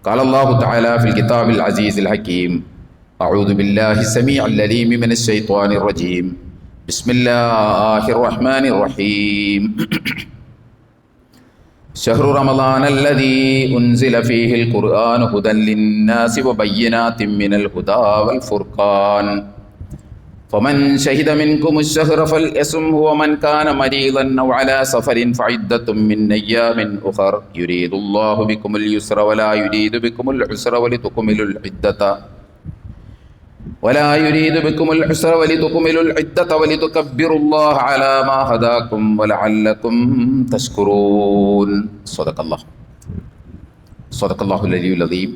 قال الله تعالى في الكتاب العزيز الحكيم أعوذ بالله السميع العليم من الشيطان الرجيم بسم الله الرحمن الرحيم شهر رمضان الذي أنزل فيه القرآن هدى للناس وبينات من الهدى والفرقان فمن شهد منكم الشهر فليصمه ومن كان مريضا أو على سفر فعدة من أيام أخر يريد الله بكم اليسر ولا يريد بكم العسر ولتكملوا العدة ولتكبروا الله على ما هداكم ولعلكم تشكرون صدق الله العلي العظيم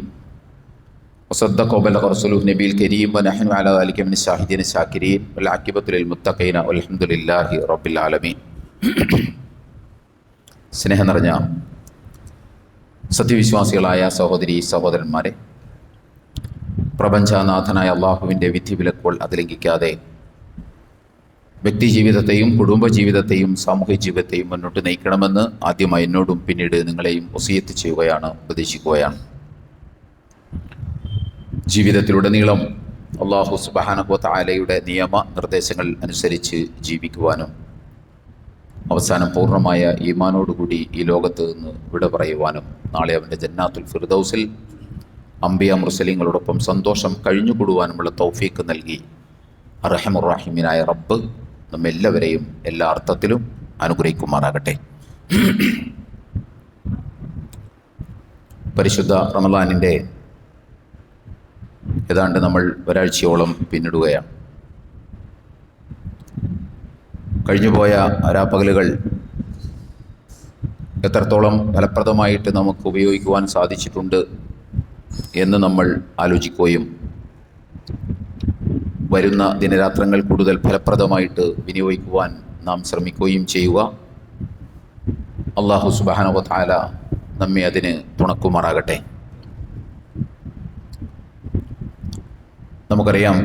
وصدق وبلغ رسوله النبي الكريم ونحن على ذلك من الشاهدين الشاكرين والعاقبة للمتقين والحمد لله رب العالمين. സ്നേഹം നിറഞ്ഞ സത്യവിശ്വാസികളായ സഹോദരീ സഹോദരന്മാരെ, പ്രപഞ്ചനാഥനായ അള്ളാഹുവിൻ്റെ വിധിവിലക്കുകൾ അതിലംഘിക്കാതെ വ്യക്തിജീവിതത്തെയും കുടുംബജീവിതത്തെയും സാമൂഹ്യ ജീവിതത്തെയും മുന്നോട്ട് നയിക്കണമെന്ന് ആദ്യമായി എന്നോടും പിന്നീട് നിങ്ങളെയും വസിയത്ത് ചെയ്യുകയാണ്, ഉപദേശിക്കുകയാണ്. ജീവിതത്തിലുടനീളം അല്ലാഹു സുബ്ഹാനഹു വ തആലയുടെ നിയമ നിർദ്ദേശങ്ങൾ അനുസരിച്ച് ജീവിക്കുവാനും അവസാനം പൂർണ്ണമായ ഈമാനോടുകൂടി ഈ ലോകത്ത് നിന്ന് വിട പറയുവാനും നാളെ അവൻ്റെ ജന്നാത്തുൽ ഫിർദൗസിൽ അംബിയ മുർസലീങ്ങളോടൊപ്പം സന്തോഷം കഴിഞ്ഞുകൂടുവാനുമുള്ള തൗഫീക്ക് നൽകി അർഹമുർ റഹീമിനായ റബ്ബ് നമ്മെല്ലാവരെയും എല്ലാ അർത്ഥത്തിലും അനുഗ്രഹിക്കുമാറാകട്ടെ. പരിശുദ്ധ റമളാനിൻ്റെ ഏതാണ്ട് നമ്മൾ ഒരാഴ്ചയോളം പിന്നിടുകയാണ്. കഴിഞ്ഞുപോയ രാപ്പകലുകൾ എത്രത്തോളം ഫലപ്രദമായിട്ട് നമുക്ക് ഉപയോഗിക്കുവാൻ സാധിച്ചിട്ടുണ്ട് എന്ന് നമ്മൾ ആലോചിക്കുകയും വരുന്ന ദിനരാത്രങ്ങൾ കൂടുതൽ ഫലപ്രദമായിട്ട് വിനിയോഗിക്കുവാൻ നാം ശ്രമിക്കുകയും ചെയ്യുക. അല്ലാഹു സുബ്ഹാനഹു വ തആല നമ്മെ അതിന് തുണക്കുമാറാകട്ടെ. നമുക്കറിയാം,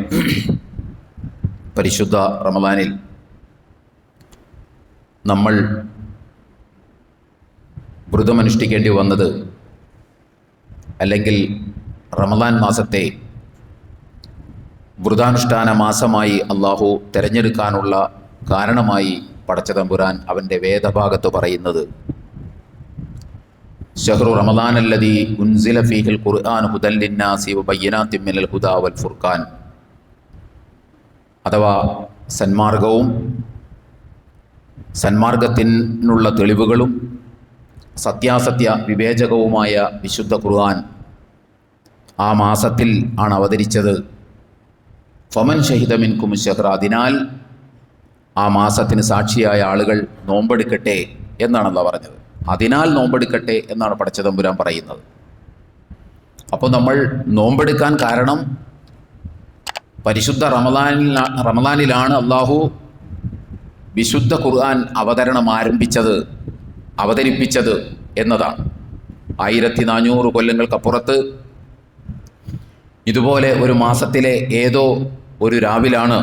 പരിശുദ്ധ റമളാനിൽ നമ്മൾ വ്രതമനുഷ്ഠിക്കേണ്ടി വന്നത്, അല്ലെങ്കിൽ റമളാൻ മാസത്തെ വ്രതാനുഷ്ഠാന മാസമായി അള്ളാഹു തിരഞ്ഞെടുക്കാനുള്ള കാരണമായി പടച്ചതമ്പുരാൻ അവൻ്റെ വേദഭാഗത്ത് പറയുന്നത് ഷഹ്റു റമളാനല്ലദീ ഉൻസില ഫീഹിൽ ഖുർആനു ഹുദൻ ലിന്നാസി വബയ്യിനാത്തിൻ മിനൽ ഹുദാ വൽ ഫുർഖാൻ, അഥവാ സന്മാർഗത്തിനുള്ള തെളിവുകളും സത്യാസത്യ വിവേചകവുമായ വിശുദ്ധ ഖുർആൻ ആ മാസത്തിൽ ആണ് അവതരിച്ചത്. ഫമൻ ഷഹിദ മിൻകും ശഹ്റ, അതിനാൽ ആ മാസത്തിന് സാക്ഷിയായ ആളുകൾ നോമ്പെടുക്കട്ടെ എന്നാണ് അല്ലാഹു പറഞ്ഞത്. അതിനാൽ നോമ്പെടുക്കട്ടെ എന്നാണ് പടച്ചതമ്പുരാൻ പറയുന്നത്. അപ്പോൾ നമ്മൾ നോമ്പെടുക്കാൻ കാരണം പരിശുദ്ധ റമളാനിലാണ് അല്ലാഹു വിശുദ്ധ ഖുർആൻ അവതരിപ്പിച്ചത് എന്നതാണ്. 1400 കൊല്ലങ്ങൾക്കപ്പുറത്ത് ഇതുപോലെ ഒരു മാസത്തിലെ ഏതോ ഒരു രാവിലാണ്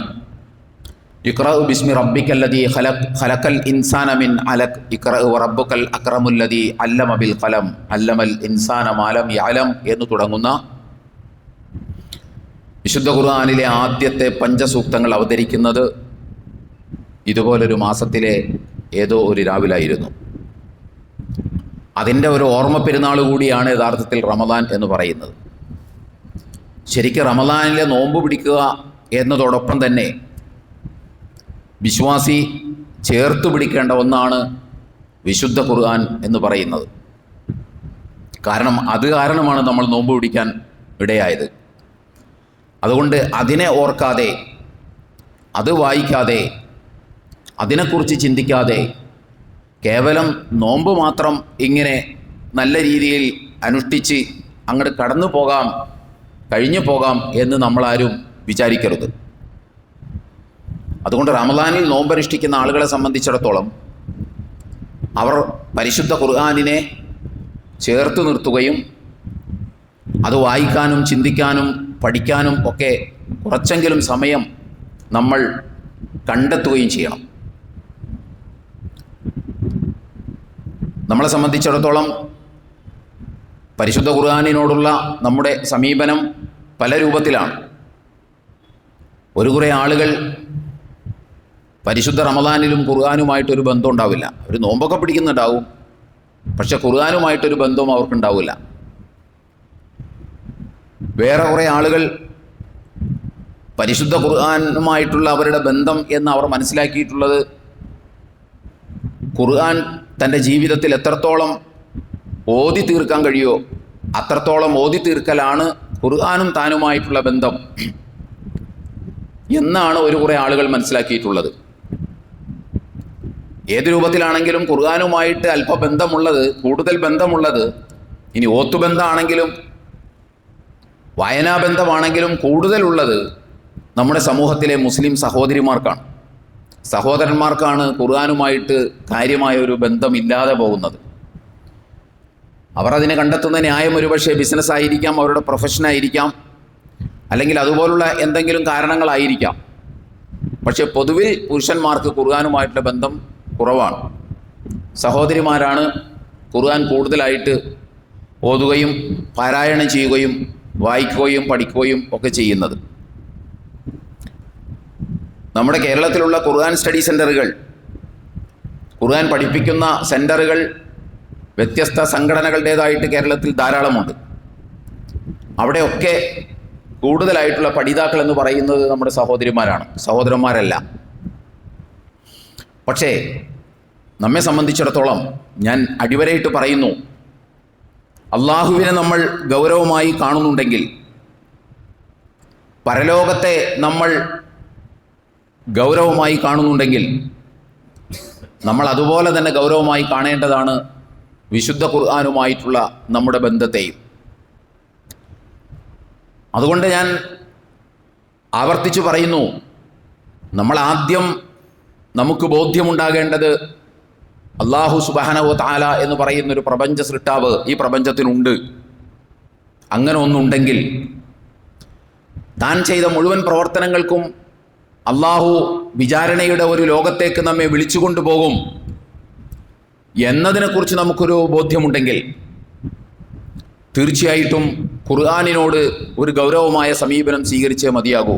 ഇഖ്റ ബിസ്മി റബ്ബിക്കല്ലദീ ഖലഖൽ ഇൻസാന മിൻ അലഖ് ഇഖ്റ വറബ്ബുക്കൽ അക്രമുല്ലദീ അല്ലമ ബിൽ ഖലം അല്ലമൽ ഇൻസാന മാ ലം യഅലം എന്ന് തുടങ്ങുന്ന വിശുദ്ധ ഖുർആനിലെ ആദ്യത്തെ പഞ്ചസൂക്തങ്ങൾ അവതരിക്കുന്നത് ഇതുപോലൊരു മാസത്തിലെ ഏതോ ഒരു രാവിലായിരുന്നു. അതിൻ്റെ ഒരു ഓർമ്മ പെരുന്നാൾ കൂടിയാണ് യഥാർത്ഥത്തിൽ റമളാൻ എന്ന് പറയുന്നത്. ശരിക്കും റമളാനിലെ നോമ്പ് പിടിക്കുക എന്നതോടൊപ്പം തന്നെ വിശ്വാസി ചേർത്ത് പിടിക്കേണ്ട ഒന്നാണ് വിശുദ്ധ ഖുർആൻ എന്ന് പറയുന്നത്. കാരണം അത് കാരണമാണ് നമ്മൾ നോമ്പ് പിടിക്കാൻ ഇടയായത്. അതുകൊണ്ട് അതിനെ ഓർക്കാതെ, അത് വായിക്കാതെ, അതിനെക്കുറിച്ച് ചിന്തിക്കാതെ കേവലം നോമ്പ് മാത്രം ഇങ്ങനെ നല്ല രീതിയിൽ അനുഷ്ഠിച്ച് അങ്ങോട്ട് കഴിഞ്ഞു പോകാം എന്ന് നമ്മളാരും വിചാരിക്കരുത്. അതുകൊണ്ട് റമളാനിൽ നോമ്പനുഷ്ഠിക്കുന്ന ആളുകളെ സംബന്ധിച്ചിടത്തോളം അവർ പരിശുദ്ധ ഖുർആനിനെ ചേർത്ത് നിർത്തുകയും അത് വായിക്കാനും ചിന്തിക്കാനും പഠിക്കാനും ഒക്കെ കുറച്ചെങ്കിലും സമയം നമ്മൾ കണ്ടെത്തുകയും ചെയ്യണം. നമ്മളെ സംബന്ധിച്ചിടത്തോളം പരിശുദ്ധ ഖുർആനിനോടുള്ള നമ്മുടെ സമീപനം പല രൂപത്തിലാണ്. ഒരു കുറേ ആളുകൾ പരിശുദ്ധ റമദാനിലും ഖുർആനുമായിട്ടൊരു ബന്ധം ഉണ്ടാവില്ല. അവർ നോമ്പൊക്കെ പിടിക്കുന്നുണ്ടാവും, പക്ഷെ ഖുർആനുമായിട്ടൊരു ബന്ധവും അവർക്കുണ്ടാവില്ല. വേറെ കുറേ ആളുകൾ പരിശുദ്ധ ഖുർആനുമായിട്ടുള്ള അവരുടെ ബന്ധം എന്ന് അവർ മനസ്സിലാക്കിയിട്ടുള്ളത് ഖുർആൻ തൻ്റെ ജീവിതത്തിൽ എത്രത്തോളം ഓതി തീർക്കാൻ കഴിയുമോ അത്രത്തോളം ഓതി തീർക്കലാണ് ഖുർആനും താനുമായിട്ടുള്ള ബന്ധം എന്നാണ് ഒരു കുറേ ആളുകൾ മനസ്സിലാക്കിയിട്ടുള്ളത്. ഏത് രൂപത്തിലാണെങ്കിലും ഖുർആനുമായിട്ട് അല്പബന്ധമുള്ളത്, കൂടുതൽ ബന്ധമുള്ളത്, ഇനി ഓത്തുബന്ധമാണെങ്കിലും വായനാബന്ധമാണെങ്കിലും കൂടുതലുള്ളത് നമ്മുടെ സമൂഹത്തിലെ മുസ്ലിം സഹോദരന്മാർക്കാണ് ഖുർആനുമായിട്ട് കാര്യമായ ഒരു ബന്ധമില്ലാതെ പോകുന്നത്. അവർ അതിനെ കണ്ടെത്തുന്ന ന്യായം ഒരുപക്ഷെ ബിസിനസ്സായിരിക്കാം, അവരുടെ പ്രൊഫഷനായിരിക്കാം, അല്ലെങ്കിൽ അതുപോലുള്ള എന്തെങ്കിലും കാരണങ്ങളായിരിക്കാം. പക്ഷെ പൊതുവിൽ പുരുഷന്മാർക്ക് ഖുർആനുമായിട്ടുള്ള ബന്ധം കുറവാണ്. സഹോദരിമാരാണ് ഖുർആൻ കൂടുതലായിട്ട് ഓതുകയും പാരായണം ചെയ്യുകയും വായിക്കുകയും പഠിക്കുകയും ഒക്കെ ചെയ്യുന്നത്. നമ്മുടെ കേരളത്തിലുള്ള ഖുർആൻ സ്റ്റഡി സെൻ്ററുകൾ, ഖുർആൻ പഠിപ്പിക്കുന്ന സെൻ്ററുകൾ വ്യത്യസ്ത സംഘടനകളുടേതായിട്ട് കേരളത്തിൽ ധാരാളമുണ്ട്. അവിടെയൊക്കെ കൂടുതലായിട്ടുള്ള പഠിതാക്കൾ എന്ന് പറയുന്നത് നമ്മുടെ സഹോദരിമാരാണ്, സഹോദരന്മാരല്ല. പക്ഷേ നമ്മെ സംബന്ധിച്ചിടത്തോളം ഞാൻ അടിവരയിട്ട് പറയുന്നു, അള്ളാഹുവിനെ നമ്മൾ ഗൗരവമായി കാണുന്നുണ്ടെങ്കിൽ, പരലോകത്തെ നമ്മൾ ഗൗരവമായി കാണുന്നുണ്ടെങ്കിൽ, നമ്മൾ അതുപോലെ തന്നെ ഗൗരവമായി കാണേണ്ടതാണ് വിശുദ്ധ ഖുർആനുമായിട്ടുള്ള നമ്മുടെ ബന്ധത്തെയും. അതുകൊണ്ട് ഞാൻ ആവർത്തിച്ചു പറയുന്നു, നമ്മൾ ആദ്യം നമുക്ക് ബോധ്യമുണ്ടാകേണ്ടത് അല്ലാഹു സുബ്ഹാനഹു വ തആല എന്ന് പറയുന്നൊരു പ്രപഞ്ച സൃഷ്ടാവ് ഈ പ്രപഞ്ചത്തിനുണ്ട്. അങ്ങനെ ഒന്നുണ്ടെങ്കിൽ താൻ ചെയ്ത മുഴുവൻ പ്രവർത്തനങ്ങൾക്കും അല്ലാഹു വിചാരണയുടെ ഒരു ലോകത്തേക്ക് നമ്മെ വിളിച്ചുകൊണ്ടുപോകും എന്നതിനെക്കുറിച്ച് നമുക്കൊരു ബോധ്യമുണ്ടെങ്കിൽ തീർച്ചയായിട്ടും ഖുർആനിനോട് ഒരു ഗൗരവമായ സമീപനം സ്വീകരിച്ചേ മതിയാകൂ.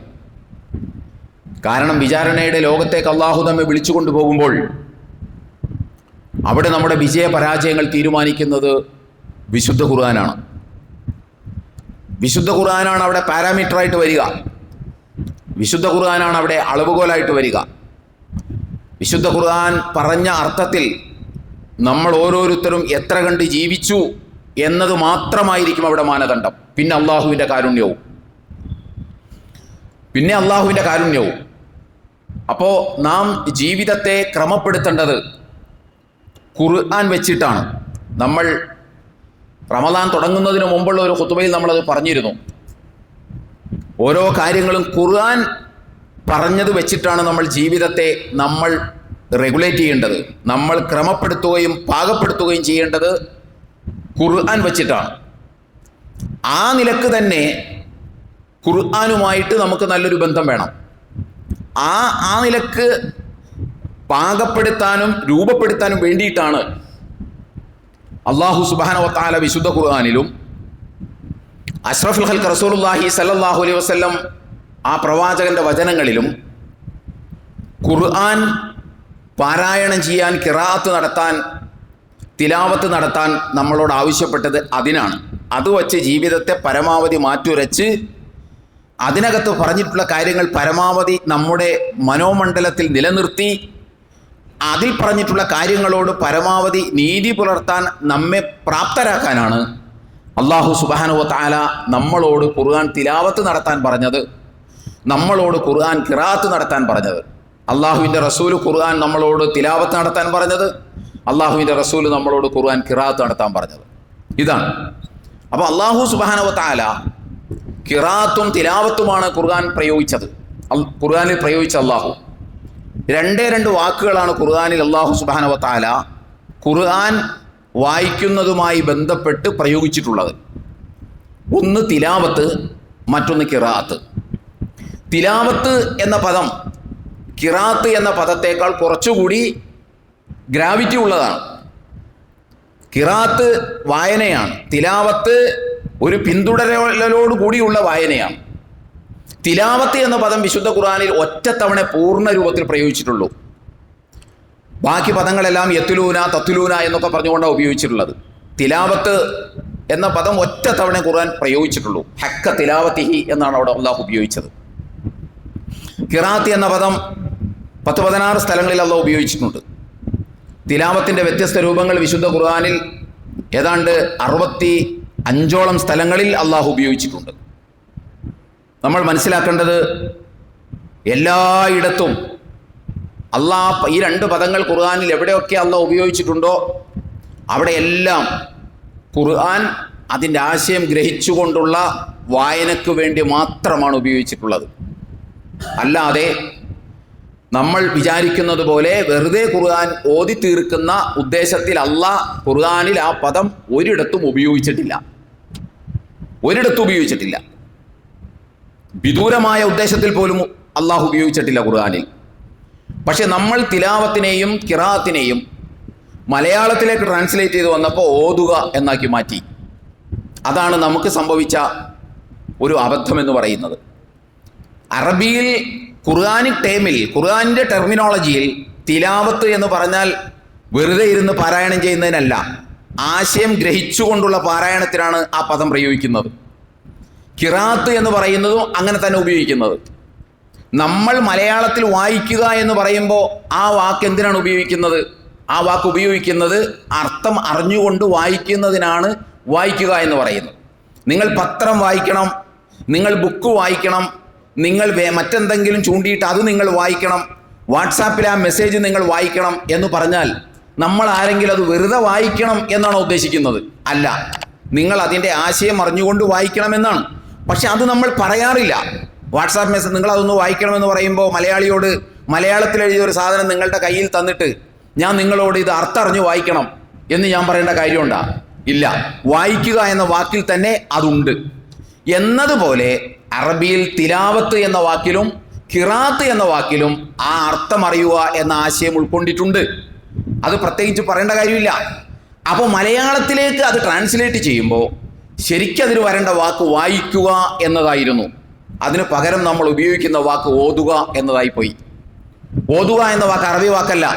കാരണം വിചാരണയുടെ ലോകത്തേക്ക് അല്ലാഹു നമ്മെ വിളിച്ചുകൊണ്ടുപോകുമ്പോൾ അവിടെ നമ്മുടെ വിജയപരാജയങ്ങൾ തീരുമാനിക്കുന്നത് വിശുദ്ധ ഖുർആനാണ്. വിശുദ്ധ ഖുർആനാണ് അവിടെ പാരാമീറ്ററായിട്ട് വരിക. വിശുദ്ധ ഖുർആനാണ് അവിടെ അളവുകോലായിട്ട് വരിക. വിശുദ്ധ ഖുർആൻ പറഞ്ഞ അർത്ഥത്തിൽ നമ്മൾ ഓരോരുത്തരും എത്ര കണ്ട് ജീവിച്ചു എന്നത് മാത്രമായിരിക്കും അവിടെ മാനദണ്ഡം. പിന്നെ അള്ളാഹുവിൻ്റെ കാരുണ്യവും. അപ്പോൾ നാം ജീവിതത്തെ ക്രമപ്പെടുത്തേണ്ടത് ഖുർആൻ വെച്ചിട്ടാണ്. നമ്മൾ റമദാൻ തുടങ്ങുന്നതിന് മുമ്പുള്ള ഒരു ഖുതുബയിൽ നമ്മളത് പറഞ്ഞിരുന്നു. ഓരോ കാര്യങ്ങളും ഖുർആൻ പറഞ്ഞത് വെച്ചിട്ടാണ് നമ്മൾ ജീവിതത്തെ നമ്മൾ റെഗുലേറ്റ് ചെയ്യേണ്ടത്, നമ്മൾ ക്രമപ്പെടുത്തുകയും പാകപ്പെടുത്തുകയും ചെയ്യേണ്ടത് ഖുർആൻ വച്ചിട്ടാണ്. ആ നിലക്ക് തന്നെ ഖുർആനുമായിട്ട് നമുക്ക് നല്ലൊരു ബന്ധം വേണം. ആ നിലക്ക് പാകപ്പെടുത്താനും രൂപപ്പെടുത്താനും വേണ്ടിയിട്ടാണ് അല്ലാഹു സുബ്ഹാനഹു വ തആല വിശുദ്ധ ഖുർആനിലും അഷ്റഫുൽ ഖൽഖ് റസൂലുള്ളാഹി സ്വല്ലല്ലാഹു അലൈഹി വസല്ലം ആ പ്രവാചകന്റെ വചനങ്ങളിലും ഖുർആൻ പാരായണം ചെയ്യാൻ, ഖിറാഅത്ത് നടത്താൻ, തിലാവത്ത് നടത്താൻ നമ്മളോട് ആവശ്യപ്പെട്ടത് അതിനാണ്. അത് വച്ച് ജീവിതത്തെ പരമാവധി മാറ്റുരച്ച് അതിനകത്ത് പറഞ്ഞിട്ടുള്ള കാര്യങ്ങൾ പരമാവധി നമ്മുടെ മനോമണ്ഡലത്തിൽ നിലനിർത്തി അതിൽ പറഞ്ഞിട്ടുള്ള കാര്യങ്ങളോട് പരമാവധി നീതി പുലർത്താൻ നമ്മെ പ്രാപ്തരാക്കാനാണ് അല്ലാഹു സുബ്ഹാനഹു വ തആല നമ്മളോട് ഖുർആൻ തിലാവത്ത് നടത്താൻ പറഞ്ഞത്, നമ്മളോട് ഖുർആൻ ഖിറാഅത്ത് നടത്താൻ പറഞ്ഞത്. അള്ളാഹുവിൻ്റെ റസൂല് ഖുർആൻ നമ്മളോട് തിലാവത്ത് നടത്താൻ പറഞ്ഞത്, അള്ളാഹുവിൻ്റെ റസൂല് നമ്മളോട് ഖുർആൻ ഖിറാഅത്ത് നടത്താൻ പറഞ്ഞത്. ഇതാണ്. അപ്പോൾ അല്ലാഹു സുബ്ഹാനഹു വ തആല ഖിറാഅത്തും തിലാവത്തുമാണ് ഖുർആനിൽ പ്രയോഗിച്ച അള്ളാഹു. രണ്ട് വാക്കുകളാണ് ഖുർആനിൽ അല്ലാഹു സുബ്ഹാനഹു വ തആല ഖുർആൻ വായിക്കുന്നതുമായി ബന്ധപ്പെട്ട് പ്രയോഗിച്ചിട്ടുള്ളത്. ഒന്ന് തിലാവത്ത്, മറ്റൊന്ന് ഖിറാഅത്ത്. തിലാവത്ത് എന്ന പദം ഖിറാഅത്ത് എന്ന പദത്തേക്കാൾ കുറച്ചുകൂടി ഗ്രാവിറ്റി ഉള്ളതാണ്. ഖിറാത്ത് വായനയാണ്, തിലാവത്ത് ഒരു പിന്തുടരലോട് കൂടിയുള്ള വായനയാണ്. തിലാവത്ത് എന്ന പദം വിശുദ്ധ ഖുർആനിൽ ഒറ്റത്തവണ പൂർണ്ണ രൂപത്തിൽ പ്രയോഗിച്ചിട്ടുള്ളൂ. ബാക്കി പദങ്ങളെല്ലാം യത്തുലൂന തത്തുലൂന എന്നൊക്കെ പറഞ്ഞുകൊണ്ടാണ് ഉപയോഗിച്ചിട്ടുള്ളത്. തിലാവത്ത് എന്ന പദം ഒറ്റ തവണ ഖുർആൻ പ്രയോഗിച്ചിട്ടുള്ളൂ. ഹക്ക തിലാവത്തിഹി എന്നാണ് അവിടെ അള്ളാഹു ഉപയോഗിച്ചത്. ഖിറാത്ത് എന്ന പദം 10-16 സ്ഥലങ്ങളിൽ അള്ളാഹു ഉപയോഗിച്ചിട്ടുണ്ട്. തിലാവത്തിൻ്റെ വ്യത്യസ്ത രൂപങ്ങൾ വിശുദ്ധ ഖുർആനിൽ ഏതാണ്ട് 65ഓളം സ്ഥലങ്ങളിൽ അള്ളാഹു ഉപയോഗിച്ചിട്ടുണ്ട്. നമ്മൾ മനസ്സിലാക്കേണ്ടത്, എല്ലായിടത്തും അള്ളാഹ് ഈ 2 പദങ്ങൾ ഖുർആനിൽ എവിടെയൊക്കെ അള്ളാഹ് ഉപയോഗിച്ചിട്ടുണ്ടോ അവിടെയെല്ലാം ഖുർആൻ അതിൻ്റെ ആശയം ഗ്രഹിച്ചുകൊണ്ടുള്ള വായനയ്ക്ക് വേണ്ടി മാത്രമാണ് ഉപയോഗിച്ചിട്ടുള്ളത്. അല്ലാതെ നമ്മൾ വിചാരിക്കുന്നത് പോലെ വെറുതെ ഖുർആൻ ഓതി തീർക്കുന്ന ഉദ്ദേശത്തിൽ അള്ളാഹ് ഖുർആനിൽ ആ പദം ഒരിടത്തും ഉപയോഗിച്ചിട്ടില്ല. വിദൂരമായ ഉദ്ദേശത്തിൽ പോലും അള്ളാഹു ഉപയോഗിച്ചിട്ടില്ല ഖുർആനിൽ. പക്ഷെ നമ്മൾ തിലാവത്തിനെയും ഖിറാഅത്തിനെയും മലയാളത്തിലേക്ക് ട്രാൻസ്ലേറ്റ് ചെയ്ത് വന്നപ്പോൾ ഓതുക എന്നാക്കി മാറ്റി. അതാണ് നമുക്ക് സംഭവിച്ച ഒരു അബദ്ധമെന്ന് പറയുന്നത്. അറബിയിൽ ഖുർആനിക് ടൈമിൽ, ഖുർആനിൻ്റെ ടെർമിനോളജിയിൽ തിലാവത്ത് എന്ന് പറഞ്ഞാൽ വെറുതെ ഇരുന്ന് പാരായണം ചെയ്യുന്നതിനല്ല, ആശയം ഗ്രഹിച്ചുകൊണ്ടുള്ള പാരായണത്തിനാണ് ആ പദം പ്രയോഗിക്കുന്നത്. ഖിറാഅത്ത് എന്ന് പറയുന്നതും അങ്ങനെ തന്നെ ഉപയോഗിക്കുന്നത്. നമ്മൾ മലയാളത്തിൽ വായിക്കുക എന്ന് പറയുമ്പോൾ ആ വാക്ക് എന്തിനാണ് ഉപയോഗിക്കുന്നത്? ആ വാക്ക് ഉപയോഗിക്കുന്നത് അർത്ഥം അറിഞ്ഞുകൊണ്ട് വായിക്കുന്നതിനാണ് വായിക്കുക എന്ന് പറയുന്നത്. നിങ്ങൾ പത്രം വായിക്കണം, നിങ്ങൾ ബുക്ക് വായിക്കണം, നിങ്ങൾ മറ്റെന്തെങ്കിലും ചൂണ്ടിയിട്ട് അത് നിങ്ങൾ വായിക്കണം, വാട്സാപ്പിൽ ആ മെസ്സേജ് നിങ്ങൾ വായിക്കണം എന്ന് പറഞ്ഞാൽ നമ്മൾ ആരെങ്കിലും അത് വെറുതെ വായിക്കണം എന്നാണോ ഉദ്ദേശിക്കുന്നത്? അല്ല, നിങ്ങൾ അതിൻ്റെ ആശയം അറിഞ്ഞുകൊണ്ട് വായിക്കണമെന്നാണ്. പക്ഷെ അത് നമ്മൾ പറയാറില്ല. വാട്സാപ്പ് മെസ്സേജ് നിങ്ങൾ അതൊന്ന് വായിക്കണമെന്ന് പറയുമ്പോൾ മലയാളിയോട് മലയാളത്തിൽ എഴുതിയ ഒരു സാധനം നിങ്ങളുടെ കയ്യിൽ തന്നിട്ട് ഞാൻ നിങ്ങളോട് ഇത് അർത്ഥം അറിഞ്ഞ് വായിക്കണം എന്ന് ഞാൻ പറയേണ്ട കാര്യമുണ്ടോ? ഇല്ല. വായിക്കുക എന്ന വാക്കിൽ തന്നെ അതുണ്ട്. എന്നതുപോലെ അറബിയിൽ തിലാവത്ത് എന്ന വാക്കിലും ഖിറാഅത്ത് എന്ന വാക്കിലും ആ അർത്ഥം അറിയുക എന്ന ആശയം ഉൾക്കൊണ്ടിട്ടുണ്ട്. അത് പ്രത്യേകിച്ച് പറയേണ്ട കാര്യമില്ല. അപ്പോൾ മലയാളത്തിലേക്ക് അത് ട്രാൻസ്ലേറ്റ് ചെയ്യുമ്പോൾ ശരിക്കതിന് വരേണ്ട വാക്ക് വായിക്കുക എന്നതായിരുന്നു. അതിന് പകരം നമ്മൾ ഉപയോഗിക്കുന്ന വാക്ക് ഓതുക എന്നതായിപ്പോയി. ഓതുക എന്ന വാക്ക് അറബി വാക്കല്ല.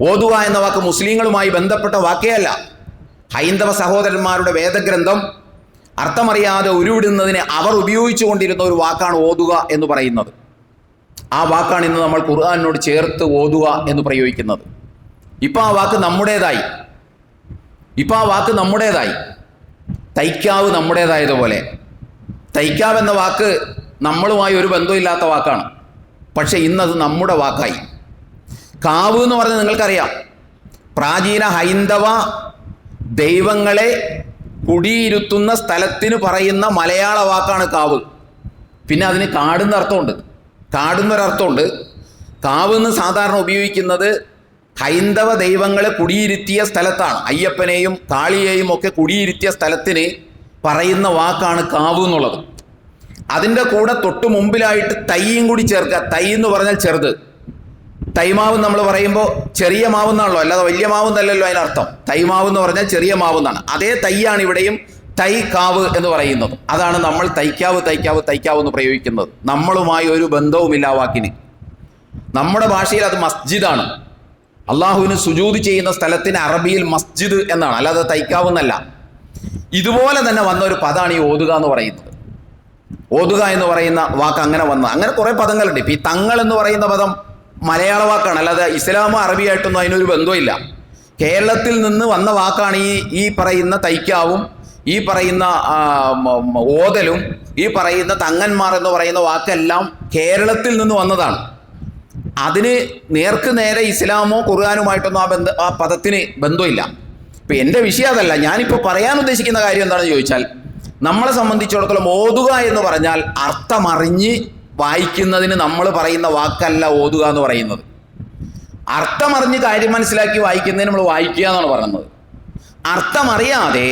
ഓതുക എന്ന വാക്ക് മുസ്ലിങ്ങളുമായി ബന്ധപ്പെട്ട വാക്കേ അല്ല. ഹൈന്ദവ സഹോദരന്മാരുടെ വേദഗ്രന്ഥം അർത്ഥമറിയാതെ ഉരുവിടുന്നതിന് അവർ ഉപയോഗിച്ചു കൊണ്ടിരുന്ന ഒരു വാക്കാണ് ഓതുക എന്ന് പറയുന്നത്. ആ വാക്കാണ് ഇന്ന് നമ്മൾ ഖുർആനിനോട് ചേർത്ത് ഓതുക എന്ന് പ്രയോഗിക്കുന്നത്. ഇപ്പം ആ വാക്ക് നമ്മുടേതായി. തൈക്കാവ് നമ്മുടേതായതുപോലെ. തൈക്കാവ് എന്ന വാക്ക് നമ്മളുമായി ഒരു ബന്ധമില്ലാത്ത വാക്കാണ്. പക്ഷെ ഇന്നത് നമ്മുടെ വാക്കായി. കാവ് എന്ന് പറഞ്ഞാൽ നിങ്ങൾക്കറിയാം, പ്രാചീന ഹൈന്ദവ ദൈവങ്ങളെ കുടിയിരുത്തുന്ന സ്ഥലത്തിന് പറയുന്ന മലയാള വാക്കാണ് കാവ്. പിന്നെ അതിന് കാടെന്ന അർത്ഥമുണ്ട്. കാടെന്നൊരർത്ഥമുണ്ട്. കാവ് എന്ന് സാധാരണ ഉപയോഗിക്കുന്നത് ഹൈന്ദവ ദൈവങ്ങളെ കുടിയിരുത്തിയ സ്ഥലത്താണ്. അയ്യപ്പനെയും കാളിയെയും ഒക്കെ കുടിയിരുത്തിയ സ്ഥലത്തിന് പറയുന്ന വാക്കാണ് കാവ് എന്നുള്ളത്. അതിൻ്റെ കൂടെ തൊട്ട് മുമ്പിലായിട്ട് തൈയും കൂടി ചേർക്കുക. തൈ എന്ന് പറഞ്ഞാൽ ചെറുത്. തൈമാവ് നമ്മൾ പറയുമ്പോൾ ചെറിയ മാവെന്നാണല്ലോ, അല്ലാതെ വലിയ മാവെന്നല്ലല്ലോ അതിനർത്ഥം. തൈമാവ് എന്ന് പറഞ്ഞാൽ ചെറിയ മാവെന്നാണ്. അതേ തൈയാണ് ഇവിടെയും തൈ കാവ് എന്ന് പറയുന്നത്. അതാണ് നമ്മൾ തൈക്കാവ് എന്ന് പ്രയോഗിക്കുന്നത്. നമ്മളുമായി ഒരു ബന്ധവുമില്ല ആ വാക്കിന്. നമ്മുടെ ഭാഷയിൽ അത് മസ്ജിദാണ്. അള്ളാഹുവിന് സുജൂദ് ചെയ്യുന്ന സ്ഥലത്തിന് അറബിയിൽ മസ്ജിദ് എന്നാണ്, അല്ലാതെ തൈക്കാവ് എന്നല്ല. ഇതുപോലെ തന്നെ വന്ന ഒരു പദമാണ് ഈ ഓതുക എന്ന് പറയുന്നത്. ഓതുക എന്ന് പറയുന്ന വാക്ക് അങ്ങനെ വന്ന അങ്ങനെ കുറേ പദങ്ങളുണ്ട്. ഇപ്പം ഈ തങ്ങൾ എന്ന് പറയുന്ന പദം മലയാള വാക്കാണ്, അല്ലാതെ ഇസ്ലാമോ അറബിയായിട്ടൊന്നും അതിനൊരു ബന്ധമില്ല. കേരളത്തിൽ നിന്ന് വന്ന വാക്കാണ് ഈ പറയുന്ന തൈക്കാവും, ഈ പറയുന്ന ഓതലും, ഈ പറയുന്ന തങ്ങന്മാർ എന്ന് പറയുന്ന വാക്കെല്ലാം കേരളത്തിൽ നിന്ന് വന്നതാണ്. അതിന് നേർക്ക് നേരെ ഇസ്ലാമോ ഖുർആനുമായിട്ടൊന്നും ആ പദത്തിന് ബന്ധമില്ല. ഇപ്പം എൻ്റെ വിഷയം അതല്ല. ഞാനിപ്പോൾ പറയാൻ ഉദ്ദേശിക്കുന്ന കാര്യം എന്താണെന്ന് ചോദിച്ചാൽ, നമ്മളെ സംബന്ധിച്ചിടത്തോളം ഓതുക എന്ന് പറഞ്ഞാൽ അർത്ഥമറിഞ്ഞ് വായിക്കുന്നതിന് നമ്മൾ പറയുന്ന വാക്കല്ല ഓതുക എന്ന് പറയുന്നത്. അർത്ഥമറിഞ്ഞ് കാര്യം മനസ്സിലാക്കി വായിക്കുന്നതിന് നമ്മൾ വായിക്കുക എന്നാണ് പറയുന്നത്. അർത്ഥമറിയാതെ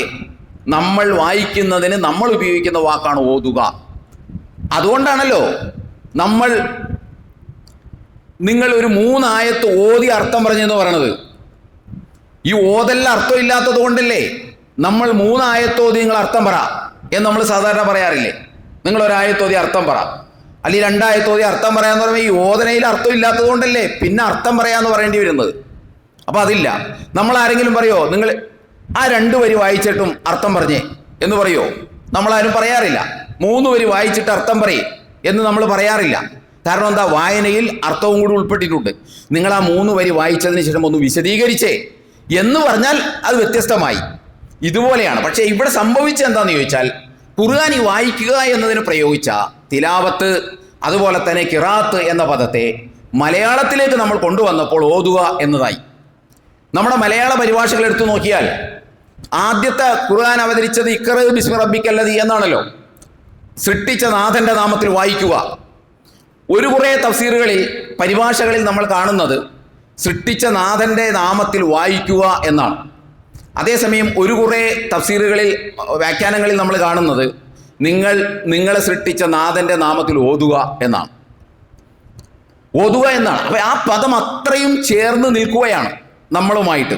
നമ്മൾ വായിക്കുന്നതിന് നമ്മൾ ഉപയോഗിക്കുന്ന വാക്കാണ് ഓതുക. അതുകൊണ്ടാണല്ലോ നിങ്ങൾ ഒരു 3 ആയത്ത് ഓതി അർത്ഥം പറഞ്ഞെന്ന് പറയണത്. ഈ ഓതല്ല അർത്ഥമില്ലാത്തത് കൊണ്ടല്ലേ നമ്മൾ 3 ആയത്തോതി നിങ്ങൾ അർത്ഥം പറ എന്ന് നമ്മൾ സാധാരണ പറയാറില്ലേ? നിങ്ങൾ ഒരായത്തോതി അർത്ഥം പറ, അല്ലെങ്കിൽ 2 ആയത്തോതി അർത്ഥം പറയാന്ന് പറയുമ്പോൾ ഈ ഓതനയിൽ അർത്ഥം ഇല്ലാത്തത് കൊണ്ടല്ലേ പിന്നെ അർത്ഥം പറയാന്ന് പറയേണ്ടി വരുന്നത്. അപ്പം അതില്ല. നമ്മൾ ആരെങ്കിലും പറയോ നിങ്ങൾ ആ 2 വരി വായിച്ചിട്ടും അർത്ഥം പറഞ്ഞേ എന്ന് പറയോ? നമ്മളാരും പറയാറില്ല. 3 വരി വായിച്ചിട്ട് അർത്ഥം പറയേ എന്ന് നമ്മൾ പറയാറില്ല. കാരണം എന്താ? വായനയിൽ അർത്ഥവും കൂടി ഉൾപ്പെട്ടിട്ടുണ്ട്. നിങ്ങൾ ആ 3 വരി വായിച്ചതിന് ശേഷം ഒന്ന് വിശദീകരിച്ചേ എന്ന് പറഞ്ഞാൽ അത് വ്യത്യസ്തമായി. ഇതുപോലെയാണ്. പക്ഷേ ഇവിടെ സംഭവിച്ചത് എന്താണെന്ന് ചോദിച്ചാൽ, ഖുർആൻ ഈ വായിക്കുക എന്നതിന് പ്രയോഗിച്ച തിലാവത്ത് അതുപോലെ തന്നെ ഖിറാത്ത് എന്ന പദത്തെ മലയാളത്തിലേക്ക് നമ്മൾ കൊണ്ടുവന്നപ്പോൾ ഓതുക എന്നതായി. നമ്മുടെ മലയാള പരിഭാഷകൾ എടുത്തു നോക്കിയാൽ ആദ്യത്തെ ഖുർആൻ അവതരിച്ചത് ഇഖ്റ ബിസ്മി റബ്ബിക്കല്ലദീ എന്നാണല്ലോ, സൃഷ്ടിച്ച നാഥന്റെ നാമത്തിൽ വായിക്കുക. ഒരു കുറേ തഫ്സീറുകളിൽ പരിഭാഷകളിൽ നമ്മൾ കാണുന്നത് സൃഷ്ടിച്ച നാഥന്റെ നാമത്തിൽ വായിക്കുക എന്നാണ്. അതേസമയം ഒരു കുറേ തഫ്സീറുകളിൽ വ്യാഖ്യാനങ്ങളിൽ നമ്മൾ കാണുന്നത് നിങ്ങളെ സൃഷ്ടിച്ച നാഥന്റെ നാമത്തിൽ ഓതുക എന്നാണ്. ഓതുക എന്നാണ്. അപ്പം ആ പദം അത്രയും ചേർന്ന് നിൽക്കുകയാണ് നമ്മളുമായിട്ട്.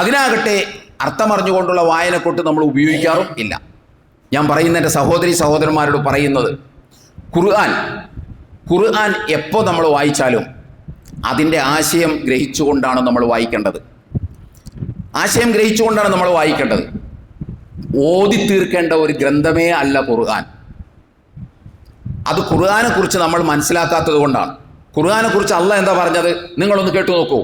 അതിനാകട്ടെ അർത്ഥമറിഞ്ഞുകൊണ്ടുള്ള വായനക്കൊട്ട് നമ്മൾ ഉപയോഗിക്കാറും ഇല്ല. ഞാൻ പറയുന്ന എൻ്റെ സഹോദരി സഹോദരന്മാരോട് പറയുന്നത്, ഖുർആൻ എപ്പോൾ നമ്മൾ വായിച്ചാലും അതിൻ്റെ ആശയം ഗ്രഹിച്ചുകൊണ്ടാണ് നമ്മൾ വായിക്കേണ്ടത്. ആശയം ഗ്രഹിച്ചുകൊണ്ടാണ് നമ്മൾ വായിക്കേണ്ടത്. ഓതി തീർക്കേണ്ട ഒരു ഗ്രന്ഥമേ അല്ല ഖുർആൻ. അത് ഖുർആനെ കുറിച്ച് നമ്മൾ മനസ്സിലാക്കാത്തത് കൊണ്ടാണ്. ഖുർആനെ കുറിച്ച് അള്ളാഹ് എന്താ പറഞ്ഞത് നിങ്ങളൊന്ന് കേട്ടു നോക്കൂ.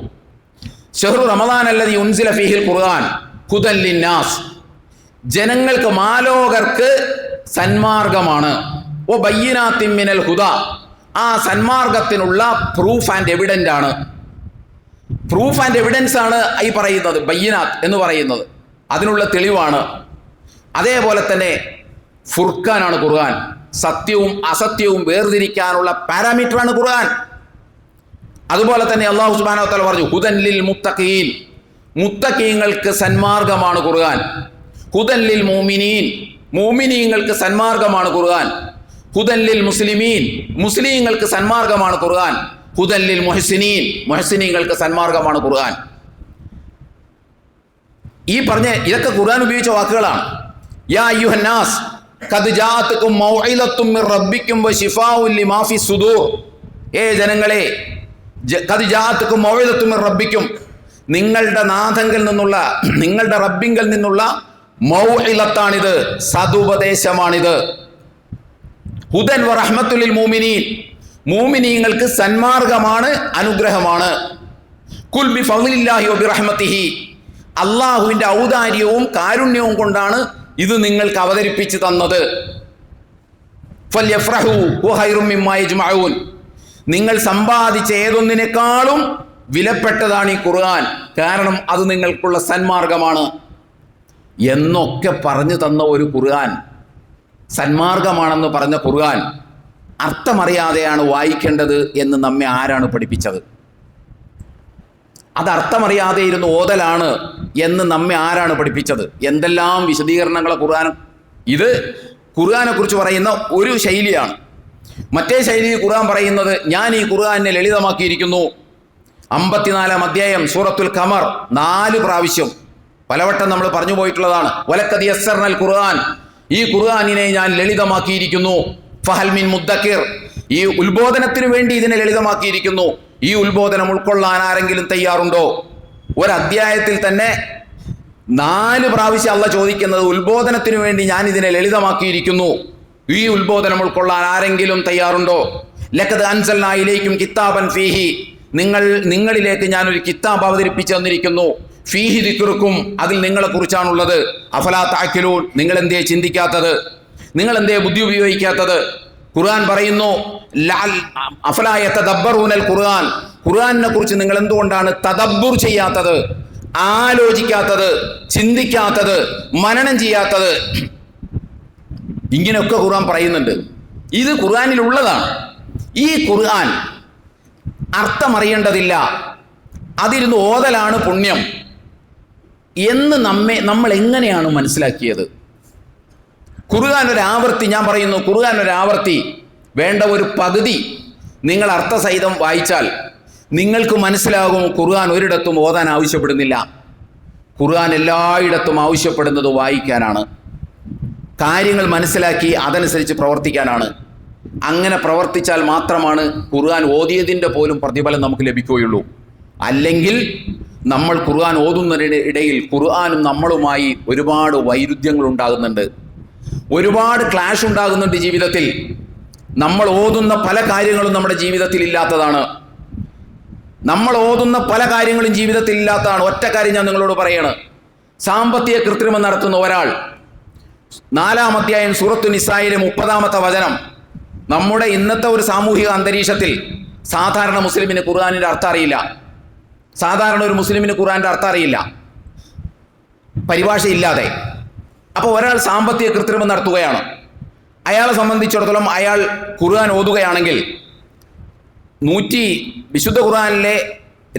ശഹ്റു റമദാൻ അല്ലദീ ഉൻസില ഫീഹിൽ ഖുർആൻ ഹുദൻ ലിന്നാസ്, ജനങ്ങൾക്ക് മാലോകർക്ക് സന്മാർഗമാണ്. ഓ ബയ്യിനാത്തിൻ മിനൽ ഹുദ, ആ സന്മാർഗത്തിനുള്ള പ്രൂഫ് ആൻഡ് എവിഡൻ്റ് ആണ്. പ്രൂഫ് ആൻഡ് എവിഡൻസ് ആണ് ഈ പറയുന്നത്. ബയ്യിനാത്ത് എന്ന് പറയുന്നത് അതിനുള്ള തെളിവാണ്. അതേപോലെ തന്നെ ഫുർഖാനാണ് ഖുർആൻ. സത്യവും അസത്യവും വേർതിരിക്കാനുള്ള പാരാമീറ്ററാണ് ഖുർആൻ. അതുപോലെ തന്നെ അല്ലാഹു സുബ്ഹാനഹു വ തആല പറഞ്ഞു ഹുദൻ ലിൽ മുത്തഖീൻ, മുത്തഖീങ്ങൾക്ക് സന്മാർഗമാണ് ഖുർആൻ. ഹുദൻ ലിൽ മുഅ്മിനീൻ, മുഅ്മിനീങ്ങൾക്ക് സന്മാർഗമാണ് ഖുർആൻ. ഹുദൻ ലിൽ മുസ്ലിമീൻ, മുസ്ലിങ്ങൾക്ക് സന്മാർഗമാണ് ഖുർആൻ. ഹുദൻ ലിൽ മുഹ്സിനീൻ, മുഹ്സിനീങ്ങൾക്ക് സന്മാർഗമാണ് ഖുർആൻ. ഈ പറഞ്ഞ ഇതൊക്കെ ഖുർആൻ ഉപയോഗിച്ച വാക്കുകളാണ്. യാ അയ്യുഹന്നാസ് ഖദ് ജാഅതുകും മൗഇദത്തും മിർ റബ്ബിക്കും വശിഫാഉൻ ലിമാ ഫി സുദൂർ, ഏ ജനങ്ങളെ, ഖദ് ജാഅതുകും മൗഇദത്തും മിർ റബ്ബിക്കും, നിങ്ങളുടെ നാഥങ്കിൽ നിന്നുള്ള, നിങ്ങളുടെ റബ്ബിങ്കിൽ നിന്നുള്ള മൗഇദത്താണിത്, സതുപദേശമാണിത്. ഹുദൻ വ റഹ്മത്തുൽ ലിൽ മുഅ്മിനീൻ, മുഅ്മിനീങ്ങൾക്ക് സന്മാർഗമാണ്, അനുഗ്രഹമാണ്. കുൽ ബി ഫളില്ലാഹി വ ബിറഹ്മതിഹി, അള്ളാഹുവിൻ്റെ ഔദാര്യവും കാരുണ്യവും കൊണ്ടാണ് ഇത് നിങ്ങൾക്ക് അവതരിപ്പിച്ചു തന്നത്. ഫൽയഫ്റഹു ഹുവ ഖൈറും മിമ്മാ യജ്മഊൻ, നിങ്ങൾ സമ്പാദിച്ച ഏതൊന്നിനേക്കാളും വിലപ്പെട്ടതാണ് ഈ ഖുർആൻ, കാരണം അത് നിങ്ങൾക്കുള്ള സന്മാർഗമാണ് എന്നൊക്കെ പറഞ്ഞു തന്ന ഒരു ഖുർആൻ, സന്മാർഗമാണെന്ന് പറഞ്ഞ ഖുർആൻ അർത്ഥമറിയാതെയാണ് വായിക്കേണ്ടത് എന്ന് നമ്മെ ആരാണ് പഠിപ്പിച്ചത്? അത് അർത്ഥമറിയാതെ ഇരുന്ന് ഓതലാണ് എന്ന് നമ്മെ ആരാണ് പഠിപ്പിച്ചത്? എന്തെല്ലാം വിശദീകരണങ്ങളെ ഇത് ഖുർആനെ കുറിച്ച് പറയുന്ന ഒരു ശൈലിയാണ്. മറ്റേ ശൈലി ഖുർആൻ പറയുന്നത്, ഞാൻ ഈ ഖുർആനെ ലളിതമാക്കിയിരിക്കുന്നു. 54-ാം അധ്യായം സൂറത്തുൽ ഖമർ 4 പ്രാവശ്യം പലവട്ടം നമ്മൾ പറഞ്ഞു പോയിട്ടുള്ളതാണ്. വലഖദ് യസ്സർനൽ ഖുർആൻ, ഈ ഖുർആനിനെ ഞാൻ ലളിതമാക്കിയിരിക്കുന്നു. ഫഹൽ മിൻ മുദ്ദക്കിർ, ഈ ഉത്ബോധനത്തിന് വേണ്ടി ഇതിനെ ലളിതമാക്കിയിരിക്കുന്നു. ഈ ഉത്ബോധനം ഉൾക്കൊള്ളാൻ ആരെങ്കിലും തയ്യാറുണ്ടോ? ഒരധ്യായത്തിൽ തന്നെ 4 പ്രാവശ്യം അള്ളാഹ് ചോദിക്കുന്നത്, ഉത്ബോധനത്തിന് വേണ്ടി ഞാൻ ഇതിനെ ലളിതമാക്കിയിരിക്കുന്നു, ഈ ഉത്ബോധനം ഉൾക്കൊള്ളാൻ ആരെങ്കിലും തയ്യാറുണ്ടോ? ലഖദ് അൻസൽനാ ഇലൈക്കും കിതാബൻ ഫീഹി, നിങ്ങളിലേക്ക് ഞാനൊരു കിതാബ് അവതരിപ്പിച്ചു തന്നിരിക്കുന്നു. ഫീഹി ദിക്റുക്കും, അതിൽ നിങ്ങളെ കുറിച്ചാണുള്ളത്. അഫലാ തഅഖിലൂൻ, നിങ്ങൾ എന്തേ ചിന്തിക്കാത്തത്? നിങ്ങൾ എന്തേ ബുദ്ധി ഉപയോഗിക്കാത്തത്? ഖുർആൻ പറയുന്നു അഫലാ യതദബ്ബറൂനൽ ഖുർആൻ, ഖുർആനിനെ കുറിച്ച് നിങ്ങൾ എന്തുകൊണ്ടാണ് തദബ്ബുർ ചെയ്യാത്തത്, ആലോചിക്കാത്തത്, ചിന്തിക്കാത്തത്, മനനം ചെയ്യാത്തത്? ഇങ്ങനെയൊക്കെ ഖുർആൻ പറയുന്നുണ്ട്. ഇത് ഖുർആനിലുള്ളതാണ്. ഈ ഖുർആൻ അർത്ഥമറിയേണ്ടതില്ല, അതിരുന്ന് ഓതലാണ് പുണ്യം എന്ന് നമ്മൾ എങ്ങനെയാണ് മനസ്സിലാക്കിയത്? ഖുർആൻ ഒരു ആവർത്തി, ഞാൻ പറയുന്നു ഖുർആൻ ഒരു ആവർത്തി വേണ്ട, ഒരു പകുതി നിങ്ങൾ അർത്ഥസഹിതം വായിച്ചാൽ നിങ്ങൾക്ക് മനസ്സിലാകും ഖുർആൻ ഒരിടത്തും ഓതാൻ ആവശ്യപ്പെടുന്നില്ല. ഖുർആൻ എല്ലായിടത്തും ആവശ്യപ്പെടുന്നത് വായിക്കാനാണ്, കാര്യങ്ങൾ മനസ്സിലാക്കി അതനുസരിച്ച് പ്രവർത്തിക്കാനാണ്. അങ്ങനെ പ്രവർത്തിച്ചാൽ മാത്രമാണ് ഖുർആൻ ഓതിയതിൻ്റെ പോലും പ്രതിഫലം നമുക്ക് ലഭിക്കുകയുള്ളൂ. അല്ലെങ്കിൽ നമ്മൾ ഖുർആൻ ഓതുന്നതിനിടയിൽ ഖുർആനും നമ്മളുമായി ഒരുപാട് വൈരുദ്ധ്യങ്ങൾ ഉണ്ടാകുന്നുണ്ട്, ഒരുപാട് ക്ലാഷ് ഉണ്ടാകുന്നുണ്ട് ജീവിതത്തിൽ. നമ്മൾ ഓതുന്ന പല കാര്യങ്ങളും നമ്മുടെ ജീവിതത്തിൽ ഇല്ലാത്തതാണ്. നമ്മൾ ഓതുന്ന പല കാര്യങ്ങളും ജീവിതത്തിൽ ഇല്ലാത്തതാണ്. ഒറ്റ കാര്യം ഞാൻ നിങ്ങളോട് പറയണം. സാമ്പത്തിക കൃത്രിമം നടത്തുന്ന ഒരാൾ 4-ാം അധ്യായം സൂറത്തു നിസായിലെ 30-ാമത്തെ വചനം, നമ്മുടെ ഇന്നത്തെ ഒരു സാമൂഹിക അന്തരീക്ഷത്തിൽ സാധാരണ മുസ്ലിമിന് ഖുർആനിൻ്റെ അർത്ഥം അറിയില്ല. സാധാരണ ഒരു മുസ്ലിമിന് ഖുർആൻ്റെ അർത്ഥം അറിയില്ല, പരിഭാഷയില്ലാതെ. അപ്പോൾ ഒരാൾ സാമ്പത്തിക കൃത്രിമം നടത്തുകയാണ്. അയാളെ സംബന്ധിച്ചിടത്തോളം അയാൾ ഖുർആൻ ഓതുകയാണെങ്കിൽ വിശുദ്ധ ഖുർആനിലെ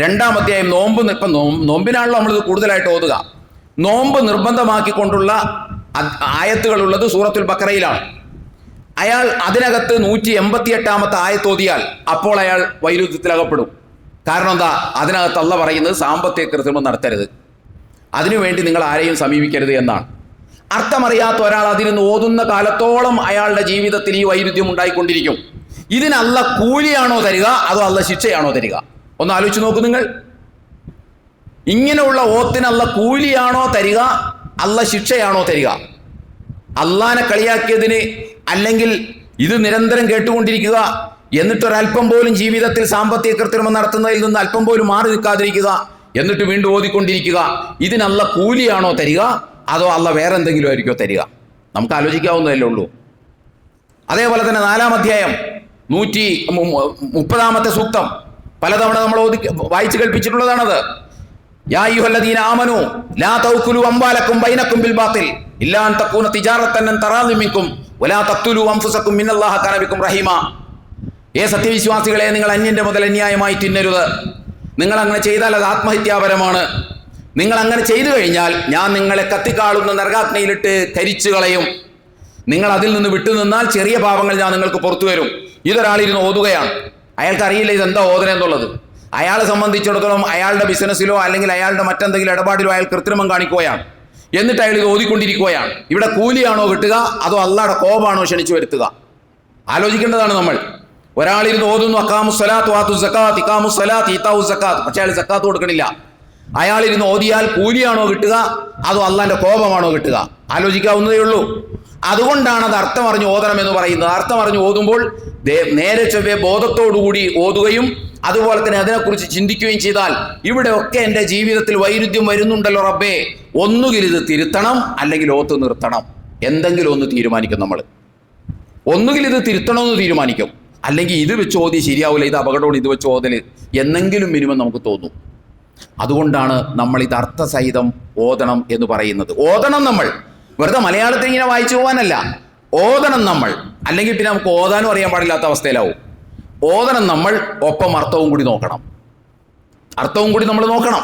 2-ാം അധ്യായം ഇപ്പം നോമ്പിനാണല്ലോ നമ്മളിത് കൂടുതലായിട്ട് ഓതുക. നോമ്പ് നിർബന്ധമാക്കിക്കൊണ്ടുള്ള ആയത്തുകളുള്ളത് സൂറത്തുൽ ബഖറയിലാണ്. അയാൾ അതിനകത്ത് 188-ാമത്തെ ആയത്ത് ഓതിയാൽ അപ്പോൾ അയാൾ വൈരുദ്ധ്യത്തിലകപ്പെടും. കാരണം എന്താ? അതിനകത്ത് അള്ളാഹ് പറയുന്നത് സാമ്പത്തിക കൃത്രിമം നടത്തരുത്, അതിനുവേണ്ടി നിങ്ങൾ ആരെയും സമീപിക്കരുത് എന്നാണ്. അർത്ഥമറിയാത്ത ഒരാൾ അതിരുന്ന് ഓതുന്ന കാലത്തോളം അയാളുടെ ജീവിതത്തിൽ ഈ വൈരുദ്ധ്യം ഉണ്ടായിക്കൊണ്ടിരിക്കും. ഇതിന് അള്ളാഹ് കൂലിയാണോ തരിക അതോ അള്ളാഹ് ശിക്ഷയാണോ തരിക? ഒന്ന് ആലോചിച്ച് നോക്കൂ നിങ്ങൾ. ഇങ്ങനെയുള്ള ഓത്തിന് അള്ളാഹ് കൂലിയാണോ തരിക, അള്ളാഹ് ശിക്ഷയാണോ തരിക? അള്ളാഹിനെ കളിയാക്കിയതിന്, അല്ലെങ്കിൽ ഇത് നിരന്തരം കേട്ടുകൊണ്ടിരിക്കുക, എന്നിട്ടൊരല്പം പോലും ജീവിതത്തിൽ സാമ്പത്തിക കൃത്രിമം നടത്തുന്നതിൽ നിന്ന് അല്പം പോലും മാറി നിൽക്കാതിരിക്കുക, എന്നിട്ട് വീണ്ടും ഓതിക്കൊണ്ടിരിക്കുക, ഇതിന് അള്ളാഹ് കൂലിയാണോ തരിക അതോ അള്ളാഹ് വേറെ എന്തെങ്കിലും ആയിരിക്കോ തരിക? നമുക്ക് ആലോചിക്കാവുന്നതല്ലേ ഉള്ളൂ. അതേപോലെ തന്നെ 4-ാം അധ്യായം 130-ാമത്തെ സൂക്തം പലതവണ നമ്മൾ വായിച്ചു കേൾപ്പിച്ചിട്ടുള്ളതാണത്. യാ അയ്യുഹല്ലദീന ആമനൂ ലാ തൗകുലു അംവാലക്കും ബൈനക്കും ബിൽ ബാത്തിൽ ഇല്ലാ അൻ തകൂന തിജാറത്തൻ തറാദി മിൻകും വലാ തഖ്തുലു അൻഫുസക്കും ഇന്നല്ലാഹ കാന ബിക്കും റഹീമ. സത്യവിശ്വാസികളെ, നിങ്ങൾ അന്യന്റെ മുതൽ അന്യായമായി തിന്നരുത്. നിങ്ങൾ അങ്ങനെ ചെയ്താൽ അത് ആത്മഹത്യാപരമാണ്. നിങ്ങൾ അങ്ങനെ ചെയ്തു കഴിഞ്ഞാൽ ഞാൻ നിങ്ങളെ കത്തിക്കാളുന്ന നരകാഗ്നിയിലിട്ട് കരിച്ചു കളയും. നിങ്ങൾ അതിൽ നിന്ന് വിട്ടുനിന്നാൽ ചെറിയ പാപങ്ങൾ ഞാൻ നിങ്ങൾക്ക് പുറത്തു വരും. ഇതൊരാളിരുന്ന് ഓതുകയാണ്. അയാൾക്ക് അറിയില്ല ഇതെന്താ ഓതന എന്നുള്ളത്. അയാളെ സംബന്ധിച്ചിടത്തോളം അയാളുടെ ബിസിനസ്സിലോ അല്ലെങ്കിൽ അയാളുടെ മറ്റെന്തെങ്കിലും ഇടപാടിലോ അയാൾ കൃത്രിമം കാണിക്കുകയാണ്. എന്നിട്ട് അയാൾ ഇത് ഓതിക്കൊണ്ടിരിക്കുകയാണ്. ഇവിടെ കൂലിയാണോ കിട്ടുക അതോ അള്ളാഹുടെ കോപാണോ ക്ഷണിച്ചു വരുത്തുക? ആലോചിക്കേണ്ടതാണ് നമ്മൾ. ഒരാളിരുന്ന് ഓതുന്നു അഖാമുസ്സലാത്ത് വാതു സക്കാത്ത് ഇഖാമുസ്സലാത്ത് ഈതാഉ സക്കാത്ത്, പക്ഷേ അയാൾ സക്കാത്ത് കൊടുക്കണില്ല. അയാളിരുന്ന് ഓതിയാൽ കൂലിയാണോ കിട്ടുക അതോ അള്ളാഹിന്റെ കോപമാണോ കിട്ടുക? ആലോചിക്കാവുന്നതേ ഉള്ളൂ. അതുകൊണ്ടാണ് അത് അർത്ഥം അറിഞ്ഞ് ഓതണം എന്ന് പറയുന്നത്. അർത്ഥം അറിഞ്ഞ് ഓതുമ്പോൾ നേരെ ചൊവ്വേ ബോധത്തോടുകൂടി ഓതുകയും അതുപോലെ തന്നെ അതിനെക്കുറിച്ച് ചിന്തിക്കുകയും ചെയ്താൽ ഇവിടെയൊക്കെ എൻ്റെ ജീവിതത്തിൽ വൈരുദ്ധ്യം വരുന്നുണ്ടല്ലോ റബ്ബേ, ഒന്നുകിൽ ഇത് തിരുത്തണം അല്ലെങ്കിൽ ഓത്ത് നിർത്തണം. എന്തെങ്കിലും ഒന്ന് തീരുമാനിക്കും നമ്മൾ. ഒന്നുകിൽ ഇത് തിരുത്തണമെന്ന് തീരുമാനിക്കും, അല്ലെങ്കിൽ ഇത് വെച്ച് ഓതി ശരിയാവില്ല, ഇത് അപകടമാണ്, ഇത് വെച്ച് ഓതല് എന്നെങ്കിലും മിനിമം നമുക്ക് തോന്നും. അതുകൊണ്ടാണ് നമ്മൾ ഇത് അർത്ഥസഹിതം ഓതണം എന്ന് പറയുന്നത്. ഓതണം നമ്മൾ, വെറുതെ മലയാളത്തിൽ ഇങ്ങനെ വായിച്ചു പോകാനല്ല. ഓതണം നമ്മൾ, അല്ലെങ്കിൽ പിന്നെ നമുക്ക് ഓതാനും അറിയാൻ പാടില്ലാത്ത അവസ്ഥയിലാവും. ഓതണം നമ്മൾ, ഒപ്പം അർത്ഥവും കൂടി നോക്കണം. അർത്ഥവും കൂടി നമ്മൾ നോക്കണം.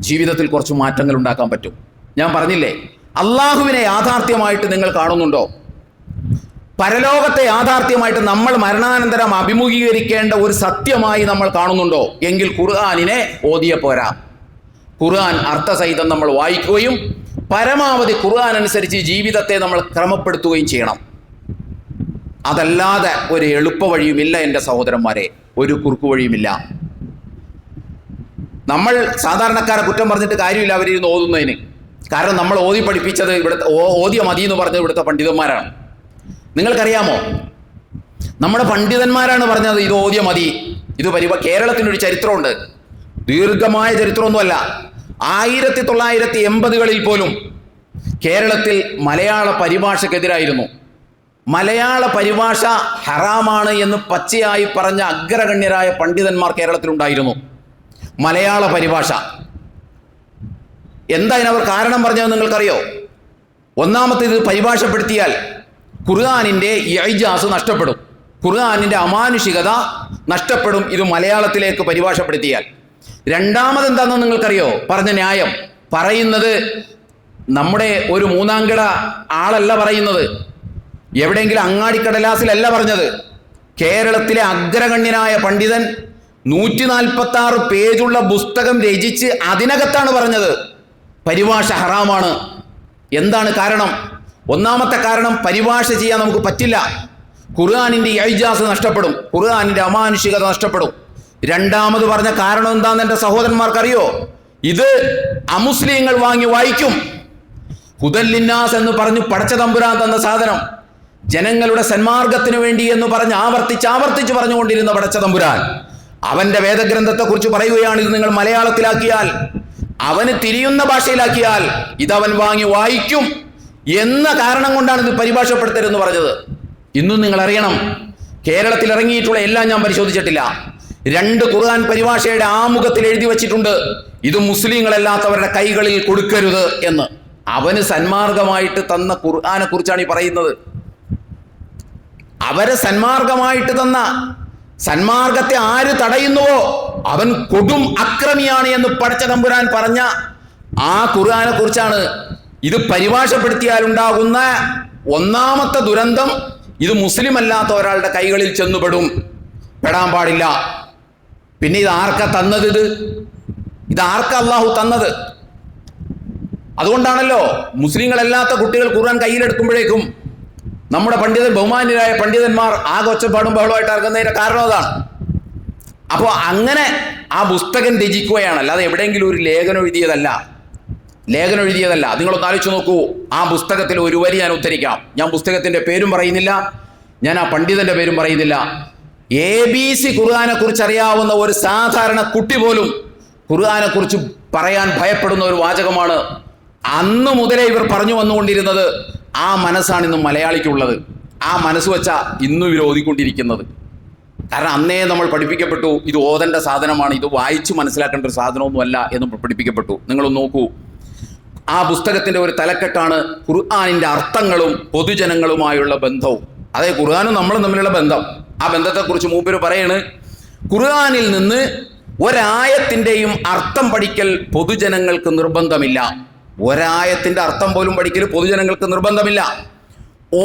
ജീവിതത്തിൽ കുറച്ച് മാറ്റങ്ങൾ ഉണ്ടാക്കാൻ പറ്റും. ഞാൻ പറഞ്ഞില്ലേ, അള്ളാഹുവിനെ യാഥാർത്ഥ്യമായിട്ട് നിങ്ങൾ കാണുന്നുണ്ടോ? പരലോകത്തെ യാഥാർത്ഥ്യമായിട്ട് നമ്മൾ മരണാനന്തരം അഭിമുഖീകരിക്കേണ്ട ഒരു സത്യമായി നമ്മൾ കാണുന്നുണ്ടോ? എങ്കിൽ ഖുർആനിനെ ഓതിയ പോരാ. ഖുർആൻ അർത്ഥസഹിതം നമ്മൾ വായിക്കുകയും പരമാവധി ഖുർആൻ അനുസരിച്ച് ജീവിതത്തെ നമ്മൾ ക്രമപ്പെടുത്തുകയും ചെയ്യണം. അതല്ലാതെ ഒരു എളുപ്പ വഴിയുമില്ല എൻ്റെ സഹോദരന്മാരെ, ഒരു കുറുക്കു വഴിയുമില്ല. നമ്മൾ സാധാരണക്കാരെ കുറ്റം പറഞ്ഞിട്ട് കാര്യമില്ല അവരിരുന്ന് ഓതുന്നതിന്. കാരണം നമ്മൾ ഓതി പഠിപ്പിച്ചത് ഓതിയ മതി എന്ന് പറഞ്ഞത് ഇവിടുത്തെ പണ്ഡിതന്മാരാണ്. നിങ്ങൾക്കറിയാമോ, നമ്മുടെ പണ്ഡിതന്മാരാണ് പറഞ്ഞത് ഇത് ഓതിയ മതി. ഇത് കേരളത്തിനൊരു ചരിത്രമുണ്ട്, ദീർഘമായ ചരിത്രമൊന്നുമല്ല. 1980-കളിൽ പോലും കേരളത്തിൽ മലയാള പരിഭാഷക്കെതിരായിരുന്നു. മലയാള പരിഭാഷ ഹറാമാണ് എന്ന് പച്ചയായി പറഞ്ഞ അഗ്രഗണ്യരായ പണ്ഡിതന്മാർ കേരളത്തിലുണ്ടായിരുന്നു. മലയാള പരിഭാഷ എന്താ ഇതിനവർ കാരണം പറഞ്ഞത് നിങ്ങൾക്കറിയോ? ഒന്നാമത്തേത്, പരിഭാഷപ്പെടുത്തിയാൽ ഖുർആനിൻ്റെ ഇജാസ് നഷ്ടപ്പെടും, ഖുർആനിൻ്റെ അമാനുഷികത നഷ്ടപ്പെടും ഇത് മലയാളത്തിലേക്ക് പരിഭാഷപ്പെടുത്തിയാൽ. രണ്ടാമതെന്താണെന്ന് നിങ്ങൾക്കറിയോ? പറഞ്ഞ ന്യായം പറയുന്നത് നമ്മുടെ ഒരു മൂന്നാംകിട ആളല്ല പറയുന്നത്, എവിടെയെങ്കിലും അങ്ങാടിക്കടലാസിലല്ല പറഞ്ഞത്. കേരളത്തിലെ അഗ്രഗണ്യനായ പണ്ഡിതൻ 146 പേജുള്ള പുസ്തകം രചിച്ച് അതിനകത്താണ് പറഞ്ഞത്. പരിഭാഷ ഹറാമാണ്. എന്താണ് കാരണം? ഒന്നാമത്തെ കാരണം, പരിഭാഷ ചെയ്യാൻ നമുക്ക് പറ്റില്ല. ഖുർആനിൻ്റെ ഇജാസ് നഷ്ടപ്പെടും, ഖുർആനിൻ്റെ അമാനുഷികത നഷ്ടപ്പെടും. രണ്ടാമത് പറഞ്ഞ കാരണം എന്താണെന്ന് എൻ്റെ സഹോദരന്മാർക്കറിയോ? ഇത് അമുസ്ലിങ്ങൾ വാങ്ങി വായിക്കും. ഹുദല്ലിന്നാസ് എന്ന് പറഞ്ഞു പടച്ച തമ്പുരാൻ തന്ന സാധനം, ജനങ്ങളുടെ സന്മാർഗത്തിന് വേണ്ടി എന്ന് പറഞ്ഞ് ആവർത്തിച്ച് പറഞ്ഞുകൊണ്ടിരുന്ന പടച്ച തമ്പുരാൻ അവന്റെ വേദഗ്രന്ഥത്തെക്കുറിച്ച് പറയുകയാണ്, ഇത് നിങ്ങൾ മലയാളത്തിലാക്കിയാൽ, അവന് തിരിയുന്ന ഭാഷയിലാക്കിയാൽ ഇതവൻ വാങ്ങി വായിക്കും എന്ന കാരണം കൊണ്ടാണ് ഇത് പരിഭാഷപ്പെടുത്തരുതെന്ന് പറഞ്ഞത്. ഇന്നും നിങ്ങൾ അറിയണം, കേരളത്തിൽ ഇറങ്ങിയിട്ടുള്ള എല്ലാം ഞാൻ പരിശോധിച്ചിട്ടില്ല. 2 ഖുർആൻ പരിഭാഷയുടെ ആമുഖത്തിൽ എഴുതി വച്ചിട്ടുണ്ട്, ഇത് മുസ്ലിങ്ങളല്ലാത്തവരുടെ കൈകളിൽ കൊടുക്കരുത് എന്ന്. അവന് സന്മാർഗമായിട്ട് തന്ന ഖുർആനെ കുറിച്ചാണ് ഈ പറയുന്നത്. അവരെ സന്മാർഗമായിട്ട് തന്ന, സന്മാർഗത്തെ ആര് തടയുന്നുവോ അവൻ കൊടും അക്രമിയാണ് എന്ന് പടച്ച തമ്പുരാൻ പറഞ്ഞ ആ ഖുർആനെ കുറിച്ചാണ്. ഇത് പരിഭാഷപ്പെടുത്തിയാൽ ഉണ്ടാകുന്ന ഒന്നാമത്തെ ദുരന്തം, ഇത് മുസ്ലിം അല്ലാത്ത ഒരാളുടെ കൈകളിൽ ചെന്നുപെടും, പെടാൻ പാടില്ല. പിന്നെ ഇത് ആർക്കാ തന്നത്? ഇത് ആർക്കാ അള്ളാഹു തന്നത്? അതുകൊണ്ടാണല്ലോ മുസ്ലിങ്ങളല്ലാത്ത കുട്ടികൾ ഖുർആൻ കയ്യിലെടുക്കുമ്പോഴേക്കും നമ്മുടെ ബഹുമാന്യരായ പണ്ഡിതന്മാർ ആകെ ഒച്ചപ്പാടും ബഹളമായിട്ട് ഇറങ്ങുന്നതിന്റെ കാരണം അതാണ്. അപ്പോൾ അങ്ങനെ ആ പുസ്തകം രചിക്കുകയാണ്, അല്ലാതെ എവിടെയെങ്കിലും ഒരു ലേഖനം എഴുതിയതല്ല. നിങ്ങളൊന്ന് ആലോചിച്ച് നോക്കൂ. ആ പുസ്തകത്തിൽ ഒരു വരി ഞാൻ ഉദ്ധരിക്കാം. ഞാൻ പുസ്തകത്തിന്റെ പേരും പറയുന്നില്ല, ഞാൻ ആ പണ്ഡിതന്റെ പേരും പറയുന്നില്ല. ABC ഖുർആനെ കുറിച്ച് അറിയാവുന്ന ഒരു സാധാരണ കുട്ടി പോലും ഖുർആനെ കുറിച്ച് പറയാൻ ഭയപ്പെടുന്ന ഒരു വാചകമാണ്. അന്ന് മുതലേ ഇവർ പറഞ്ഞു വന്നുകൊണ്ടിരുന്നത്. ആ മനസ്സാണ് ഇന്നും മലയാളിക്കുള്ളത്. ആ മനസ്സ് വെച്ചാ ഇന്നും ഇവർ ഓതിക്കൊണ്ടിരിക്കുന്നത്. കാരണം അന്നേ നമ്മൾ പഠിപ്പിക്കപ്പെട്ടു, ഇത് ഓതേണ്ട സാധനമാണ്, ഇത് വായിച്ചു മനസ്സിലാക്കേണ്ട ഒരു സാധനമൊന്നുമല്ല എന്ന് പഠിപ്പിക്കപ്പെട്ടു. നിങ്ങളൊന്ന് നോക്കൂ, ആ പുസ്തകത്തിന്റെ ഒരു തലക്കെട്ടാണ് ഖുർആനിന്റെ അർത്ഥങ്ങളും പൊതുജനങ്ങളുമായുള്ള ബന്ധവും. അതായത് ഖുർആനും നമ്മളും തമ്മിലുള്ള ബന്ധം. ആ ബന്ധത്തെക്കുറിച്ച് മൂപ്പര് പറയാണ്, ഖുർആനിൽ നിന്ന് ഒരായത്തിന്റെയും അർത്ഥം പഠിക്കൽ പൊതുജനങ്ങൾക്ക് നിർബന്ധമില്ല. ഒരായത്തിന്റെ അർത്ഥം പോലും പഠിക്കൽ പൊതുജനങ്ങൾക്ക് നിർബന്ധമില്ല.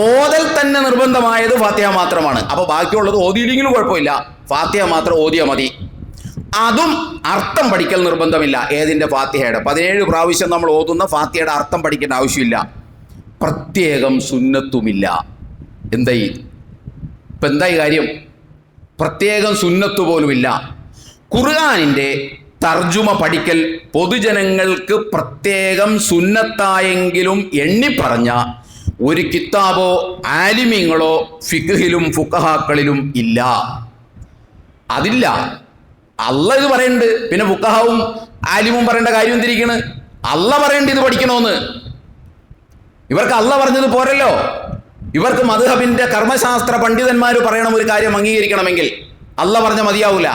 ഓതൽ തന്നെ നിർബന്ധമായത് ഫാത്തിഹ മാത്രമാണ്. അപ്പൊ ബാക്കിയുള്ളത് ഓതിയില്ലെങ്കിലും കുഴപ്പമില്ല, ഫാത്തിഹ മാത്രം ഓതിയാൽ മതി. അതും അർത്ഥം പഠിക്കൽ നിർബന്ധമില്ല. ഏതിന്റെ? ഫാത്തിഹയുടെ. 17 പ്രാവശ്യം നമ്മൾ ഓതുന്ന ഫാത്തിഹയുടെ അർത്ഥം പഠിക്കേണ്ട ആവശ്യമില്ല. പ്രത്യേകം സുന്നത്തുമില്ല. എന്തായി കാര്യം? പ്രത്യേകം സുന്നത്ത് പോലുമില്ല. ഖുർആനിന്റെ തർജുമ പഠിക്കൽ പൊതുജനങ്ങൾക്ക് പ്രത്യേകം സുന്നത്തായെങ്കിലും എണ്ണിപ്പറഞ്ഞ ഒരു കിതാബോ ആലിമീങ്ങളോ ഫിഖ്ഹിലും ഫുഖഹാക്കളിലും ഇല്ല. അതില്ല. അള്ളാഹ് ഇത് പറയുന്നുണ്ട്, പിന്നെ ഫുഖഹാവും ആലിമും പറയേണ്ട കാര്യം എന്തിരിക്കണ്? അള്ളാഹ് പറയേണ്ട ഇത് പഠിക്കണമെന്ന്. ഇവർക്ക് അള്ളാഹ് പറഞ്ഞത് പോരല്ലോ. ഇവർക്ക് മദ്ഹബിന്റെ കർമ്മശാസ്ത്ര പണ്ഡിതന്മാർ പറയണം ഒരു കാര്യം അംഗീകരിക്കണമെങ്കിൽ. അള്ളാഹ് പറഞ്ഞ മതിയാവൂല.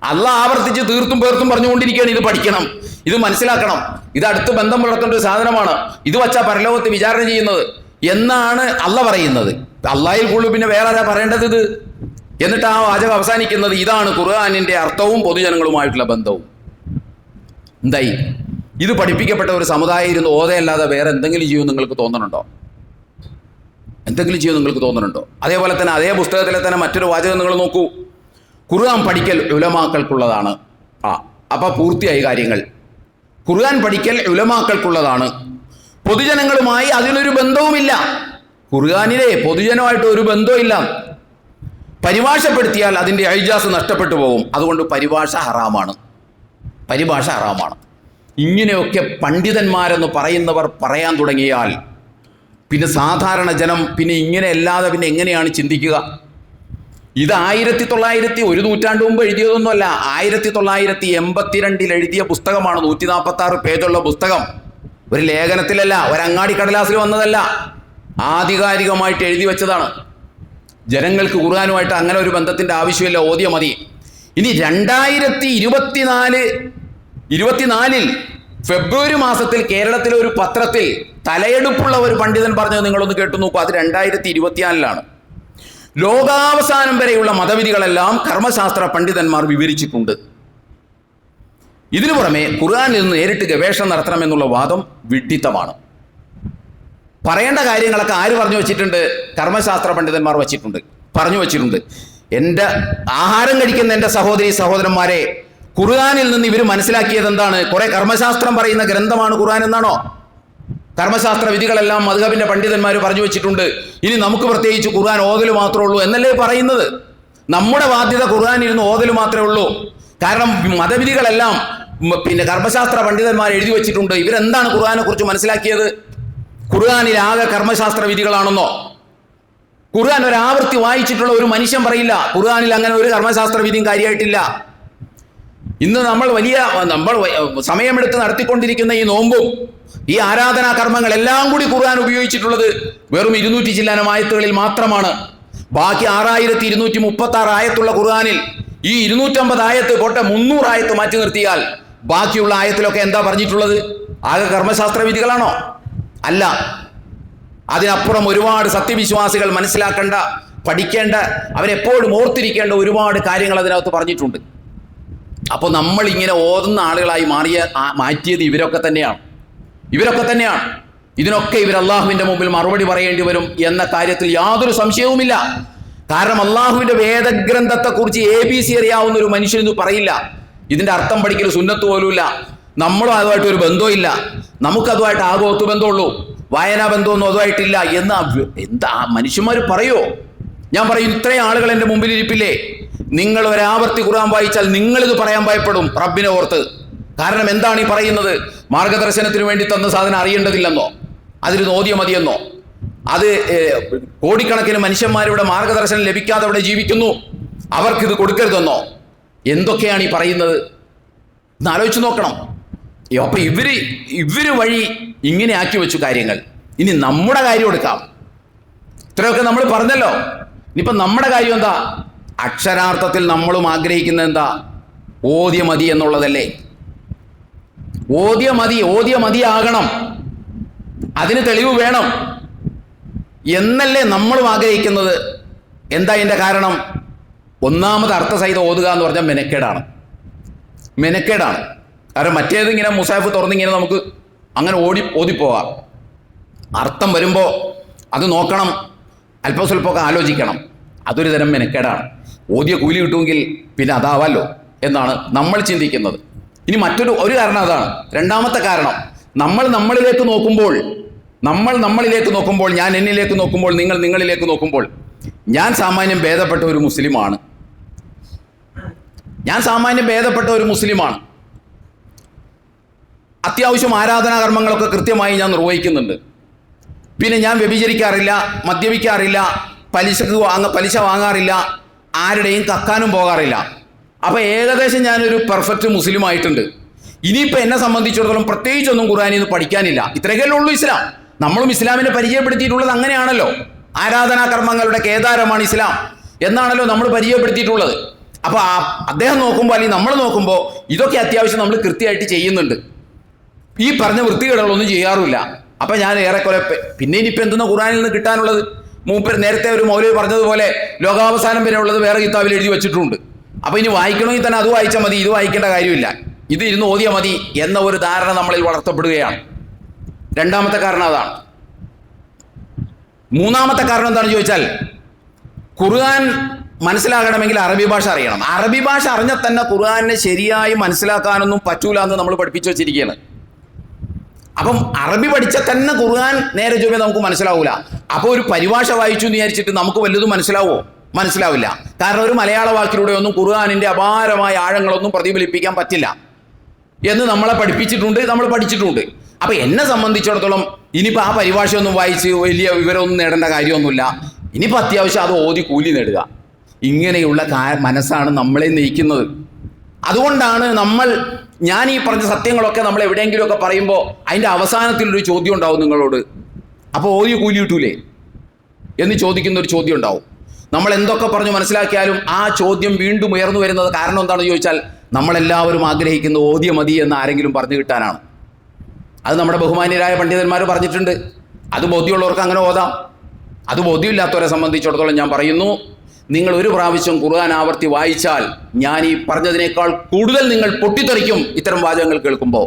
അള്ളാഹ് ആവർത്തിച്ച് തീർത്തും പേർത്തും പറഞ്ഞുകൊണ്ടിരിക്കുകയാണ്, ഇത് പഠിക്കണം, ഇത് മനസ്സിലാക്കണം, ഇത് അടുത്ത് ബന്ധം പുലർത്തേണ്ട ഒരു സാധനമാണ്, ഇത് വച്ചാ പരലോകത്ത് വിചാരണ ചെയ്യുന്നത് എന്നാണ് അള്ളാഹ് പറയുന്നത്. അള്ളാഹിൽ കൂടുതൽ പിന്നെ വേറെ ആരാ പറയേണ്ടത് ഇത്? എന്നിട്ട് ആ വാചകം അവസാനിക്കുന്നത്, ഇതാണ് ഖുർആനിന്റെ അർത്ഥവും പൊതുജനങ്ങളുമായിട്ടുള്ള ബന്ധവും. എന്തായി? ഇത് പഠിപ്പിക്കപ്പെട്ട ഒരു സമുദായം ഇരുന്ന് ഓതയല്ലാതെ വേറെ എന്തെങ്കിലും ചെയ്യുമെന്ന് നിങ്ങൾക്ക് തോന്നുന്നുണ്ടോ? അതേപോലെ തന്നെ അതേ പുസ്തകത്തിലെ തന്നെ മറ്റൊരു വാചകം നിങ്ങൾ നോക്കൂ. ഖുർആൻ പഠിക്കൽ ഉലമാക്കൾക്കുള്ളതാണ്. അപ്പൊ പൂർത്തിയായി കാര്യങ്ങൾ. ഖുർആൻ പഠിക്കൽ ഉലമാക്കൾക്കുള്ളതാണ്, പൊതുജനങ്ങളുമായി അതിനൊരു ബന്ധവുമില്ല. ഖുർആനിലെ പൊതുജനമായിട്ട് ഒരു ബന്ധവുമില്ല. പരിഭാഷപ്പെടുത്തിയാൽ അതിൻ്റെ ഇജാസ് നഷ്ടപ്പെട്ടു പോകും. അതുകൊണ്ട് പരിഭാഷ ഹറാമാണ്. ഇങ്ങനെയൊക്കെ പണ്ഡിതന്മാരെന്ന് പറയുന്നവർ പറയാൻ തുടങ്ങിയാൽ പിന്നെ സാധാരണ ജനം പിന്നെ ഇങ്ങനെ അല്ലാതെ പിന്നെ എങ്ങനെയാണ് ചിന്തിക്കുക? ഇത് 1900 നൂറ്റാണ്ട് മുമ്പ് എഴുതിയതൊന്നുമല്ല. 1982 എഴുതിയ പുസ്തകമാണ്. 146 പേജുള്ള പുസ്തകം. ഒരു ലേഖനത്തിലല്ല, ഒരു അങ്ങാടി കടലാസിൽ വന്നതല്ല, ആധികാരികമായിട്ട് എഴുതി വെച്ചതാണ്. ജനങ്ങൾക്ക് ഖുർആനുമായിട്ട് അങ്ങനെ ഒരു ബന്ധത്തിന്റെ ആവശ്യമില്ല, ഓതിയ മതി. ഇനി 2024 ഫെബ്രുവരി മാസത്തിൽ കേരളത്തിലെ ഒരു പത്രത്തിൽ തലയെടുപ്പുള്ള ഒരു പണ്ഡിതൻ പറഞ്ഞത് നിങ്ങളൊന്ന് കേട്ടു നോക്കൂ. അത് 2024 ലോകാവസാനം വരെയുള്ള മതവിധികളെല്ലാം കർമ്മശാസ്ത്ര പണ്ഡിതന്മാർ വിവരിച്ചിട്ടുണ്ട്. ഇതിനു പുറമെ ഖുർആനിൽ നിന്ന് നേരിട്ട് ഗവേഷണം നടത്തണമെന്നുള്ള വാദം വിഡ്ഢിത്തമാണ്. പറയേണ്ട കാര്യങ്ങളൊക്കെ ആര് പറഞ്ഞു വെച്ചിട്ടുണ്ട്? കർമ്മശാസ്ത്ര പണ്ഡിതന്മാർ പറഞ്ഞു വെച്ചിട്ടുണ്ട്. എൻ്റെ ആഹാരം കഴിക്കുന്ന എൻ്റെ സഹോദരന്മാരെ, ഖുർആനിൽ നിന്ന് ഇവർ മനസ്സിലാക്കിയത് എന്താണ്? കുറെ കർമ്മശാസ്ത്രം പറയുന്ന ഗ്രന്ഥമാണ് ഖുർആൻ എന്നാണോ? കർമ്മശാസ്ത്ര വിധികളെല്ലാം മദ്ഹബിന്റെ പണ്ഡിതന്മാർ പറഞ്ഞു വെച്ചിട്ടുണ്ട്. ഇനി നമുക്ക് പ്രത്യേകിച്ച് ഖുർആൻ ഓതൽ മാത്രമേ ഉള്ളൂ എന്നല്ലേ പറയുന്നത്? നമ്മുടെ ബാധ്യത ഖുർആൻ ഇരുന്ന് ഓതൽ മാത്രമേ ഉള്ളൂ. കാരണം മതവിധികളെല്ലാം കർമ്മശാസ്ത്ര പണ്ഡിതന്മാർ എഴുതി വെച്ചിട്ടുണ്ട്. ഇവരെന്താണ് ഖുർആനെ കുറിച്ച് മനസ്സിലാക്കിയത്? ഖുർആനിൽ ആകെ കർമ്മശാസ്ത്ര വിധികളാണെന്നോ? ഖുർആൻ ഒരാവർത്തി വായിച്ചിട്ടുള്ള ഒരു മനുഷ്യൻ പറയില്ല ഖുർആനിൽ അങ്ങനെ ഒരു കർമ്മശാസ്ത്ര വിധിയും കാര്യമായിട്ടില്ല. ഇന്ന് നമ്മൾ സമയമെടുത്ത് നടത്തിക്കൊണ്ടിരിക്കുന്ന ഈ നോമ്പും ഈ ആരാധനാ കർമ്മങ്ങൾ എല്ലാം കൂടി ഖുർആൻ ഉപയോഗിച്ചിട്ടുള്ളത് വെറും 200 ചില്ലാനം ആയത്തുകളിൽ മാത്രമാണ്. ബാക്കി 6236 ആയത്തുള്ള ഖുർആനിൽ ഈ 250 ആയത്ത് പോട്ടെ 300 ആയത്ത് മാറ്റി നിർത്തിയാൽ ബാക്കിയുള്ള ആയത്തിലൊക്കെ എന്താ പറഞ്ഞിട്ടുള്ളത്? ആകെ കർമ്മശാസ്ത്ര വിധികളാണോ? അല്ല. അതിനപ്പുറം ഒരുപാട് സത്യവിശ്വാസികൾ മനസ്സിലാക്കേണ്ട, പഠിക്കേണ്ട, അവരെപ്പോഴും ഓർത്തിരിക്കേണ്ട ഒരുപാട് കാര്യങ്ങൾ അതിനകത്ത് പറഞ്ഞിട്ടുണ്ട്. അപ്പോൾ നമ്മൾ ഇങ്ങനെ ഓതുന്ന ആളുകളായി മാറ്റിയത് ഇവരൊക്കെ തന്നെയാണ്. ഇതിനൊക്കെ ഇവർ അള്ളാഹുവിൻ്റെ മുമ്പിൽ മറുപടി പറയേണ്ടി വരും എന്ന കാര്യത്തിൽ യാതൊരു സംശയവുമില്ല. കാരണം അള്ളാഹുവിൻ്റെ വേദഗ്രന്ഥത്തെക്കുറിച്ച് ABC അറിയാവുന്ന ഒരു മനുഷ്യനൊന്നും പറയില്ല ഇതിൻ്റെ അർത്ഥം പഠിക്കൽ സുന്നത്ത് പോലുമില്ല. നമ്മളും അതുമായിട്ട് ഒരു ബന്ധമില്ല. നമുക്കതുമായിട്ട് ആകെ ഒത്തുബന്ധമുള്ളൂ, വായനാ ബന്ധമൊന്നും അതുമായിട്ടില്ല എന്ന് എന്താ മനുഷ്യന്മാർ പറയുമോ? ഞാൻ പറയും, ഇത്രയും ആളുകൾ എൻ്റെ മുമ്പിൽ ഇരിപ്പില്ലേ, നിങ്ങൾ ഒരാവർത്തി ഖുർആൻ വായിച്ചാൽ നിങ്ങളിത് പറയാൻ ഭയപ്പെടും റബ്ബിനെ ഓർത്ത്. കാരണം എന്താണ് ഈ പറയുന്നത്? മാർഗദർശനത്തിന് വേണ്ടി തന്ന സാധനം അറിയേണ്ടതില്ലെന്നോ? അതിന് ഓതിയ മതിയെന്നോ? അത് കോടിക്കണക്കിന് മനുഷ്യന്മാരിവിടെ മാർഗദർശനം ലഭിക്കാതെ ഇവിടെ ജീവിക്കുന്നു, അവർക്കിത് കൊടുക്കരുതെന്നോ? എന്തൊക്കെയാണ് ഈ പറയുന്നത് എന്ന് ആലോചിച്ച് നോക്കണം. അപ്പൊ ഇവര് വഴി ഇങ്ങനെ ആക്കി വെച്ചു കാര്യങ്ങൾ. ഇനി നമ്മുടെ കാര്യം എടുക്കാം. ഇത്രയൊക്കെ നമ്മൾ പറഞ്ഞല്ലോ. ഇനിയിപ്പം നമ്മുടെ കാര്യം എന്താ? അക്ഷരാർത്ഥത്തിൽ നമ്മളും ആഗ്രഹിക്കുന്നത് എന്താ? ഓതിയ മതി എന്നുള്ളതല്ലേ? ഓതിയ മതിയാകണം, അതിന് തെളിവ് വേണം എന്നല്ലേ നമ്മളും ആഗ്രഹിക്കുന്നത്. എന്താ ഇതിൻ്റെ കാരണം? ഒന്നാമത് അർത്ഥസഹിതം ഓതുക എന്ന് പറഞ്ഞാൽ മെനക്കേടാണ്. കാരണം മറ്റേത് ഇങ്ങനെ മുസാഫ് തുറന്നിങ്ങനെ നമുക്ക് അങ്ങനെ ഓതിപ്പോകാം. അർത്ഥം വരുമ്പോൾ അത് നോക്കണം, അല്പം സ്വല്പമൊക്കെ ആലോചിക്കണം. അതൊരു തരം മെനക്കേടാണ്. ഓതിയ കൂലി കിട്ടുമെങ്കിൽ പിന്നെ അതാവാലോ എന്നാണ് നമ്മൾ ചിന്തിക്കുന്നത്. ഇനി ഒരു കാരണം അതാണ്. രണ്ടാമത്തെ കാരണം, നമ്മൾ നമ്മളിലേക്ക് നോക്കുമ്പോൾ, ഞാൻ എന്നിലേക്ക് നോക്കുമ്പോൾ, നിങ്ങൾ നിങ്ങളിലേക്ക് നോക്കുമ്പോൾ, ഞാൻ സാമാന്യം ഭേദപ്പെട്ട ഒരു മുസ്ലിമാണ്. അത്യാവശ്യം ആരാധനാ കർമ്മങ്ങളൊക്കെ കൃത്യമായി ഞാൻ നിർവഹിക്കുന്നുണ്ട്. പിന്നെ ഞാൻ വ്യഭിചരിക്കാറില്ല, മദ്യപിക്കാറില്ല, പലിശ വാങ്ങാറില്ല, ആരുടെയും കക്കാനും പോകാറില്ല. അപ്പം ഏകദേശം ഞാനൊരു പെർഫെക്റ്റ് മുസ്ലിം ആയിട്ടുണ്ട്. ഇനിയിപ്പോൾ എന്നെ സംബന്ധിച്ചിടത്തോളം പ്രത്യേകിച്ചൊന്നും ഖുർആനിൽ നിന്ന് പഠിക്കാനില്ല. ഇത്രയൊക്കെയല്ലേ ഉള്ളൂ ഇസ്ലാം. നമ്മളും ഇസ്ലാമിനെ പരിചയപ്പെടുത്തിയിട്ടുള്ളത് അങ്ങനെയാണല്ലോ. ആരാധനാ കർമ്മങ്ങളുടെ കേദാരമാണ് ഇസ്ലാം എന്നാണല്ലോ നമ്മൾ പരിചയപ്പെടുത്തിയിട്ടുള്ളത്. അപ്പോൾ അദ്ദേഹം നോക്കുമ്പോൾ, അല്ലെങ്കിൽ നമ്മൾ നോക്കുമ്പോൾ ഇതൊക്കെ അത്യാവശ്യം നമ്മൾ കൃത്യമായിട്ട് ചെയ്യുന്നുണ്ട്. ഈ പറഞ്ഞ വൃത്തികേടുകളൊന്നും ചെയ്യാറുമില്ല. അപ്പം ഞാൻ ഏറെക്കുറെ പിന്നെ ഇനിയിപ്പോൾ എന്തെന്ന് ഖുർആനിൽ നിന്ന് കിട്ടാനുള്ളത്? നേരത്തെ ഒരു മൗലവി പറഞ്ഞതുപോലെ ലോകാവസാനം വരെ ഉള്ളത് വേറെ കിതാബിൽ എഴുതി വെച്ചിട്ടുണ്ട്. അപ്പോൾ ഇനി വായിക്കണമെങ്കിൽ തന്നെ അത് വായിച്ചാൽ മതി, ഇത് വായിക്കേണ്ട കാര്യമില്ല, ഇത് ഇരുന്ന് ഓതിയാൽ മതി എന്ന ഒരു ധാരണ നമ്മളിൽ വളർത്തപ്പെടുകയാണ്. രണ്ടാമത്തെ കാരണം അതാണ്. മൂന്നാമത്തെ കാരണം എന്താണെന്ന് ചോദിച്ചാൽ, ഖുർആൻ മനസ്സിലാകണമെങ്കിൽ അറബി ഭാഷ അറിയണം. അറബി ഭാഷ അറിഞ്ഞാൽ തന്നെ ഖുർആനെ ശരിയായി മനസ്സിലാക്കാനൊന്നും പറ്റൂല എന്ന് നമ്മൾ പഠിപ്പിച്ചു വെച്ചിരിക്കുകയാണ്. അപ്പം അറബി പഠിച്ചാൽ തന്നെ ഖുർആൻ നേരെ ചൊവ്വേ നമുക്ക് മനസ്സിലാവൂല. അപ്പോൾ ഒരു പരിഭാഷ വായിച്ചു എന്ന് വിചാരിച്ചിട്ട് നമുക്ക് വല്ലതും മനസ്സിലാവില്ല. കാരണം ഒരു മലയാള വാക്കിലൂടെ ഒന്നും ഖുർആനിൻ്റെ അപാരമായ ആഴങ്ങളൊന്നും പ്രതിഫലിപ്പിക്കാൻ പറ്റില്ല എന്ന് നമ്മളെ പഠിച്ചിട്ടുണ്ട്. അപ്പോൾ എന്നെ സംബന്ധിച്ചിടത്തോളം ഇനിയിപ്പോൾ ആ പരിഭാഷയൊന്നും വായിച്ച് വലിയ വിവരമൊന്നും നേടേണ്ട കാര്യമൊന്നുമില്ല. ഇനിയിപ്പോൾ അത്യാവശ്യം അത് ഓതി കൂലി നേടുക, ഇങ്ങനെയുള്ള മനസ്സാണ് നമ്മളെ നയിക്കുന്നത്. അതുകൊണ്ടാണ് ഞാൻ ഈ പറഞ്ഞ സത്യങ്ങളൊക്കെ നമ്മൾ എവിടെയെങ്കിലുമൊക്കെ പറയുമ്പോൾ അതിൻ്റെ അവസാനത്തിലൊരു ചോദ്യം ഉണ്ടാവും നിങ്ങളോട്, അപ്പോൾ ഓതി കൂലി കിട്ടൂലേ എന്ന് ചോദിക്കുന്ന ഒരു ചോദ്യം ഉണ്ടാവും. നമ്മൾ എന്തൊക്കെ പറഞ്ഞു മനസ്സിലാക്കിയാലും ആ ചോദ്യം വീണ്ടും ഉയർന്നു വരുന്നത് കാരണം എന്താണെന്ന് ചോദിച്ചാൽ, നമ്മളെല്ലാവരും ആഗ്രഹിക്കുന്ന ഓതിയ മതി എന്ന് ആരെങ്കിലും പറഞ്ഞു കിട്ടാനാണ്. അത് നമ്മുടെ ബഹുമാന്യരായ പണ്ഡിതന്മാർ പറഞ്ഞിട്ടുണ്ട്. അത് ബോധ്യമുള്ളവർക്ക് അങ്ങനെ ഓതാം. അത് ബോധ്യമില്ലാത്തവരെ സംബന്ധിച്ചിടത്തോളം ഞാൻ പറയുന്നു, നിങ്ങൾ ഒരു പ്രാവശ്യം ഖുർആൻ ആവർത്തി വായിച്ചാൽ ഞാൻ ഈ പറഞ്ഞതിനേക്കാൾ കൂടുതൽ നിങ്ങൾ പൊട്ടിത്തെറിക്കും ഇത്തരം വാചകങ്ങൾ കേൾക്കുമ്പോൾ.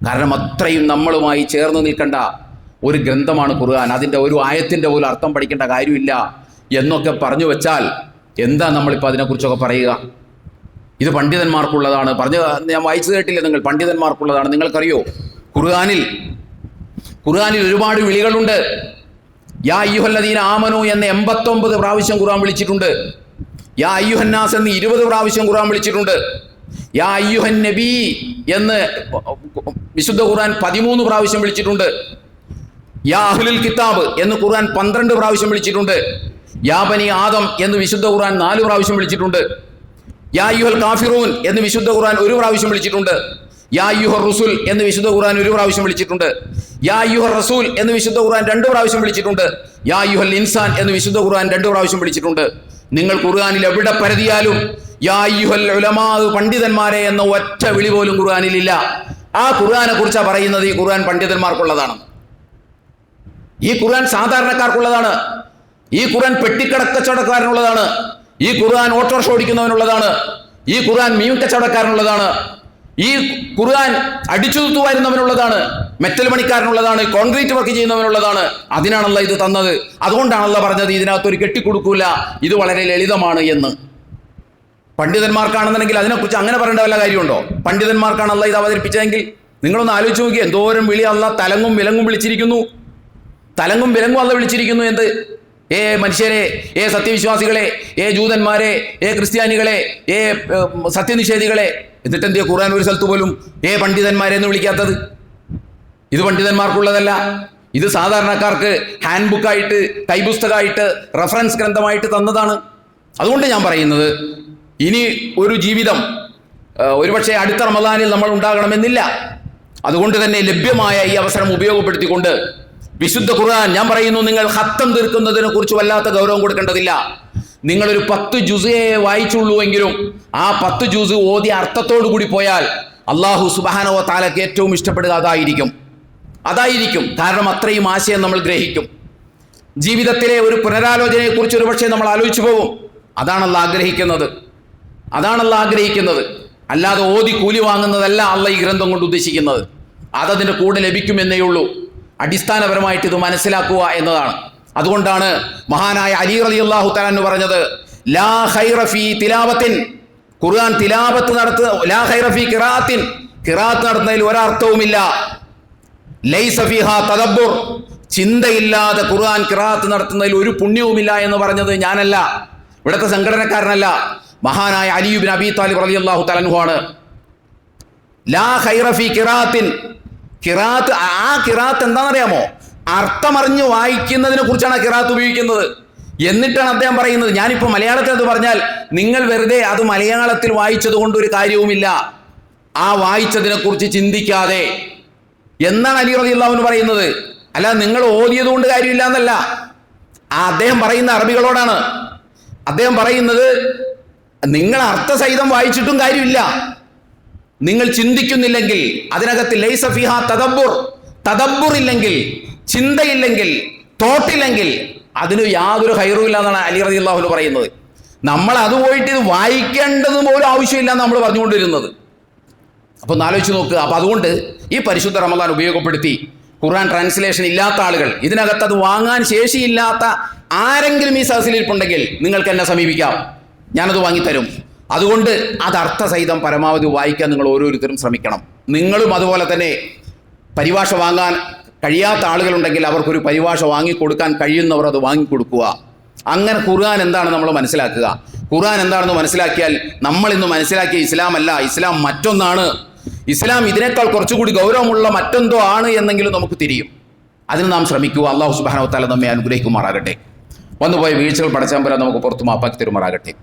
കാരണം അത്രയും നമ്മളുമായി ചേർന്ന് നിൽക്കേണ്ട ഒരു ഗ്രന്ഥമാണ് ഖുർആൻ. അതിൻ്റെ ഒരു ആയത്തിൻ്റെ പോലും അർത്ഥം പഠിക്കേണ്ട കാര്യമില്ല എന്നൊക്കെ പറഞ്ഞു വെച്ചാൽ എന്താ നമ്മളിപ്പോൾ അതിനെക്കുറിച്ചൊക്കെ പറയുക? ഇത് പണ്ഡിതന്മാർക്കുള്ളതാണ്. ഞാൻ വായിച്ചു കേട്ടില്ല നിങ്ങൾ, പണ്ഡിതന്മാർക്കുള്ളതാണ്. നിങ്ങൾക്കറിയോ ഖുർആനിൽ ഒരുപാട് വിളികളുണ്ട്. യാ അയ്യുഹല്ലദീന ആമനു എന്ന് 89 പ്രാവശ്യം ഖുർആൻ വിളിച്ചിട്ടുണ്ട്. യാ അയ്യുഹന്നാസ് എന്ന് 20 പ്രാവശ്യം ഖുർആൻ വിളിച്ചിട്ടുണ്ട്. യാ അയ്യുഹൻ നബി എന്ന് വിശുദ്ധ ഖുർആൻ 13 പ്രാവശ്യം വിളിച്ചിട്ടുണ്ട്. യാ അഹ്ലുൽ കിതാബ് എന്ന് ഖുർആൻ 12 പ്രാവശ്യം വിളിച്ചിട്ടുണ്ട്. യാ ബനി ആദം എന്ന് വിശുദ്ധ ഖുർആൻ 4 പ്രാവശ്യം വിളിച്ചിട്ടുണ്ട്. യാ അയ്യുഹൽ കാഫിറൂൻ എന്ന് വിശുദ്ധ ഖുർആൻ 1 പ്രാവശ്യം വിളിച്ചിട്ടുണ്ട്. യാ അയ്യുഹർ റസൂൽ എന്ന് വിശുദ്ധ ഖുർആൻ 1 പ്രാവശ്യം വിളിച്ചിട്ടുണ്ട്. യാ അയ്യുഹർ റസൂൽ എന്ന് വിശുദ്ധ ഖുർആൻ 2 പ്രാവശ്യം വിളിച്ചിട്ടുണ്ട്. യാ അയ്യുഹൽ ഇൻസാൻ എന്ന് വിശുദ്ധ ഖുർആൻ 2 പ്രാവശ്യം വിളിച്ചിട്ടുണ്ട്. നിങ്ങൾ ഖുർആനിൽ എവിടെ പരതിയാലും യാ അയ്യുഹൽ ഉലമാ, പണ്ഡിതന്മാരെ എന്ന ഒറ്റ വിളി പോലും ഖുർആനിലില്ല. ആ ഖുർആനെ കുറിച്ചാണ് പറയുന്നത് ഈ ഖുർആൻ പണ്ഡിതന്മാർക്കുള്ളതാണ്, ഈ ഖുർആൻ സാധാരണക്കാർക്കുള്ളതാണ്, ഈ ഖുർആൻ പെട്ടിക്കടക്കച്ചവടക്കാരനുള്ളതാണ്, ഈ ഖുർആൻ ഓട്ടോറിക്ഷ ഓടിക്കുന്നവനുള്ളതാണ്, ഈ ഖുർആൻ മീൻ കച്ചവടക്കാരനുള്ളതാണ്, ഈ ഖുർആൻ അടിച്ചു തൂത്തുവാരുന്നവനുള്ളതാണ്, മെറ്റൽ പണിക്കാരനുള്ളതാണ്, കോൺക്രീറ്റ് വർക്ക് ചെയ്യുന്നവനുള്ളതാണ്. അതിനാണല്ലോ ഇത് തന്നത്. അതുകൊണ്ടാണല്ലോ പറഞ്ഞത് ഇതിനകത്തൊരു കെട്ടിക്കൊടുക്കൂല, ഇത് വളരെ ലളിതമാണ് എന്ന്. പണ്ഡിതന്മാർക്കാണെന്നുണ്ടെങ്കിൽ അതിനെക്കുറിച്ച് അങ്ങനെ പറയേണ്ട വല്ല കാര്യമുണ്ടോ? പണ്ഡിതന്മാർക്കാണല്ലോ ഇത് അവതരിപ്പിച്ചതെങ്കിൽ നിങ്ങളൊന്ന് ആലോചിച്ച് നോക്കി. എന്തോരം വിളി അല്ല തലങ്ങും വിലങ്ങും വിളിച്ചിരിക്കുന്നു, തലങ്ങും വിലങ്ങും അല്ല വിളിച്ചിരിക്കുന്നു. എന്ത് മനുഷ്യരെ, സത്യവിശ്വാസികളെ, ജൂതന്മാരെ, ക്രിസ്ത്യാനികളെ, സത്യനിഷേധികളെ. എന്നിട്ട് എന്തിയാ ഖുർആൻ ഒരു സ്ഥലത്ത് പോലും പണ്ഡിതന്മാരെ എന്ന് വിളിക്കാത്തത്? ഇത് പണ്ഡിതന്മാർക്കുള്ളതല്ല, ഇത് സാധാരണക്കാർക്ക് ഹാൻഡ് ബുക്കായിട്ട്, കൈപുസ്തകമായിട്ട്, റഫറൻസ് ഗ്രന്ഥമായിട്ട് തന്നതാണ്. അതുകൊണ്ട് ഞാൻ പറയുന്നത്, ഇനി ഒരു ജീവിതം ഒരുപക്ഷെ അടുത്ത റമദാനിൽ നമ്മൾ ഉണ്ടാകണമെന്നില്ല. അതുകൊണ്ട് തന്നെ ലഭ്യമായ ഈ അവസരം ഉപയോഗപ്പെടുത്തിക്കൊണ്ട് വിശുദ്ധ ഖുർആൻ, ഞാൻ പറയുന്നു, നിങ്ങൾ ഖത്തം തീർക്കുന്നതിനെ കുറിച്ച് വല്ലാത്ത ഗൗരവം കൊടുക്കേണ്ടതില്ല. നിങ്ങളൊരു 10 ജുസേ വായിച്ചുള്ളൂ എങ്കിലും ആ 10 ജുസ് ഓതി അർത്ഥത്തോടു കൂടി പോയാൽ അള്ളാഹു സുബ്ഹാനഹു വ തആലക്ക് ഏറ്റവും ഇഷ്ടപ്പെടുക അതായിരിക്കും. കാരണം അത്രയും ആശയം നമ്മൾ ഗ്രഹിക്കും. ജീവിതത്തിലെ ഒരു പുനരാലോചനയെ കുറിച്ച് ഒരുപക്ഷെ നമ്മൾ ആലോചിച്ചു പോകും. അതാണല്ലോ ആഗ്രഹിക്കുന്നത്. അല്ലാതെ ഓതി കൂലി വാങ്ങുന്നതല്ല അള്ളാഹ് ഈ ഗ്രന്ഥം കൊണ്ട് ഉദ്ദേശിക്കുന്നത്. അതതിൻ്റെ കൂടെ ലഭിക്കുമെന്നേ ഉള്ളൂ. അടിസ്ഥാനപരമായിട്ട് ഇത് മനസ്സിലാക്കുക എന്നതാണ്. അതുകൊണ്ടാണ് മഹാനായ അലി റളിയല്ലാഹു തആല അൻഹു പറഞ്ഞത്, ലാ ഖൈറ ഫീ തിലാവത്തിൻ, ഖുർആൻ തിലാവത്ത് ലാ ഖൈറ ഫീ ഖിറാഅത്തിൻ, ഖിറാഅത്ത് നടത്തുന്നതിൽ ഒരർത്ഥവുമില്ല. ലൈസ ഫീഹാ തദബ്ബുർ, ചിന്തയില്ലാതെ ഖുർആൻ ഖിറാഅത്ത് നടത്തുന്നതിൽ ഒരു പുണ്യവുമില്ല എന്ന് പറഞ്ഞത് ഞാനല്ല, ഇവിടുത്തെ സംഘടനക്കാരനല്ല, മഹാനായ അലി ഇബ്നു അബീ ത്വാലിബ് റളിയല്ലാഹു തആല അൻഹു ആണ്. ലാ ഖൈറ ഫീ ഖിറാഅത്തിൻ, ഖിറാഅത്ത്, ആ ഖിറാഅത്ത് എന്താണെന്നറിയാമോ? അർത്ഥമറിഞ്ഞ് വായിക്കുന്നതിനെ കുറിച്ചാണ് ഖിറാഅത്ത് ഉപയോഗിക്കുന്നത്. എന്നിട്ടാണ് അദ്ദേഹം പറയുന്നത്, ഞാനിപ്പോൾ മലയാളത്തിൽ അത് പറഞ്ഞാൽ നിങ്ങൾ വെറുതെ അത് മലയാളത്തിൽ വായിച്ചത് കൊണ്ട് ഒരു കാര്യവുമില്ല, ആ വായിച്ചതിനെ കുറിച്ച് ചിന്തിക്കാതെ എന്നാണ് അലി റളിയല്ലാഹു അൻഹു പറയുന്നത്. അല്ലാതെ നിങ്ങൾ ഓതിയത് കൊണ്ട് കാര്യമില്ല എന്നല്ല. അദ്ദേഹം പറയുന്ന അറബികളോടാണ്. അദ്ദേഹം പറയുന്നത്, നിങ്ങൾ അർത്ഥസഹിതം വായിച്ചിട്ടും കാര്യമില്ല, നിങ്ങൾ ചിന്തിക്കുന്നില്ലെങ്കിൽ, അതിനകത്ത് ലൈസ ഫിഹാ തദബ്ബുർ ഇല്ലെങ്കിൽ, ചിന്തയില്ലെങ്കിൽ, തോട്ടില്ലെങ്കിൽ അതിന് യാതൊരു ഖൈറും ഇല്ല എന്നാണ് അലി റളിയല്ലാഹു അൻഹു പറയുന്നത്. നമ്മൾ അത് പോയിട്ട് ഇത് വായിക്കേണ്ടത് പോലും ആവശ്യമില്ല നമ്മൾ പറഞ്ഞുകൊണ്ടിരുന്നത്. അപ്പോൾ ഒന്ന് ആലോചിച്ച് നോക്കുക. അപ്പോൾ അതുകൊണ്ട് ഈ പരിശുദ്ധ റമദാൻ ഉപയോഗപ്പെടുത്തി ഖുർആൻ ട്രാൻസ്ലേഷൻ ഇല്ലാത്ത ആളുകൾ, ഇതിനകത്ത് അത് വാങ്ങാൻ ശേഷിയില്ലാത്ത ആരെങ്കിലും ഈ സദസ്സിലിരിപ്പുണ്ടെങ്കിൽ നിങ്ങൾക്ക് എന്നെ സമീപിക്കാം, ഞാനത് വാങ്ങിത്തരും. അതുകൊണ്ട് അത് അർത്ഥസഹിതം പരമാവധി വായിക്കാൻ നിങ്ങൾ ഓരോരുത്തരും ശ്രമിക്കണം. നിങ്ങളും അതുപോലെ തന്നെ പരിഭാഷ വാങ്ങാൻ കഴിയാത്ത ആളുകളുണ്ടെങ്കിൽ അവർക്കൊരു പരിഭാഷ വാങ്ങിക്കൊടുക്കാൻ കഴിയുന്നവർ അത് വാങ്ങിക്കൊടുക്കുക. അങ്ങനെ ഖുർആൻ എന്താണ് നമ്മൾ മനസ്സിലാക്കുക. ഖുർആൻ എന്താണെന്ന് മനസ്സിലാക്കിയാൽ നമ്മൾ ഇന്ന് മനസ്സിലാക്കിയ ഇസ്ലാം അല്ല, ഇസ്ലാം മറ്റൊന്നാണ്. ഇസ്ലാം ഇതിനേക്കാൾ കുറച്ചുകൂടി ഗൗരവമുള്ള മറ്റെന്തോ ആണ് എന്നെങ്കിലും നമുക്ക് തിരിയും. അതിന് നാം ശ്രമിക്കുക. അല്ലാഹു സുബ്ഹാനഹു വ തആല നമ്മെ അനുഗ്രഹിക്കുമാറാകട്ടെ. വന്നുപോയ വീഴ്ചകൾ പടച്ചതമ്പുരാൻ നമുക്ക് പുറത്തു മാപ്പാക്കി തരുമാറാകട്ടെ.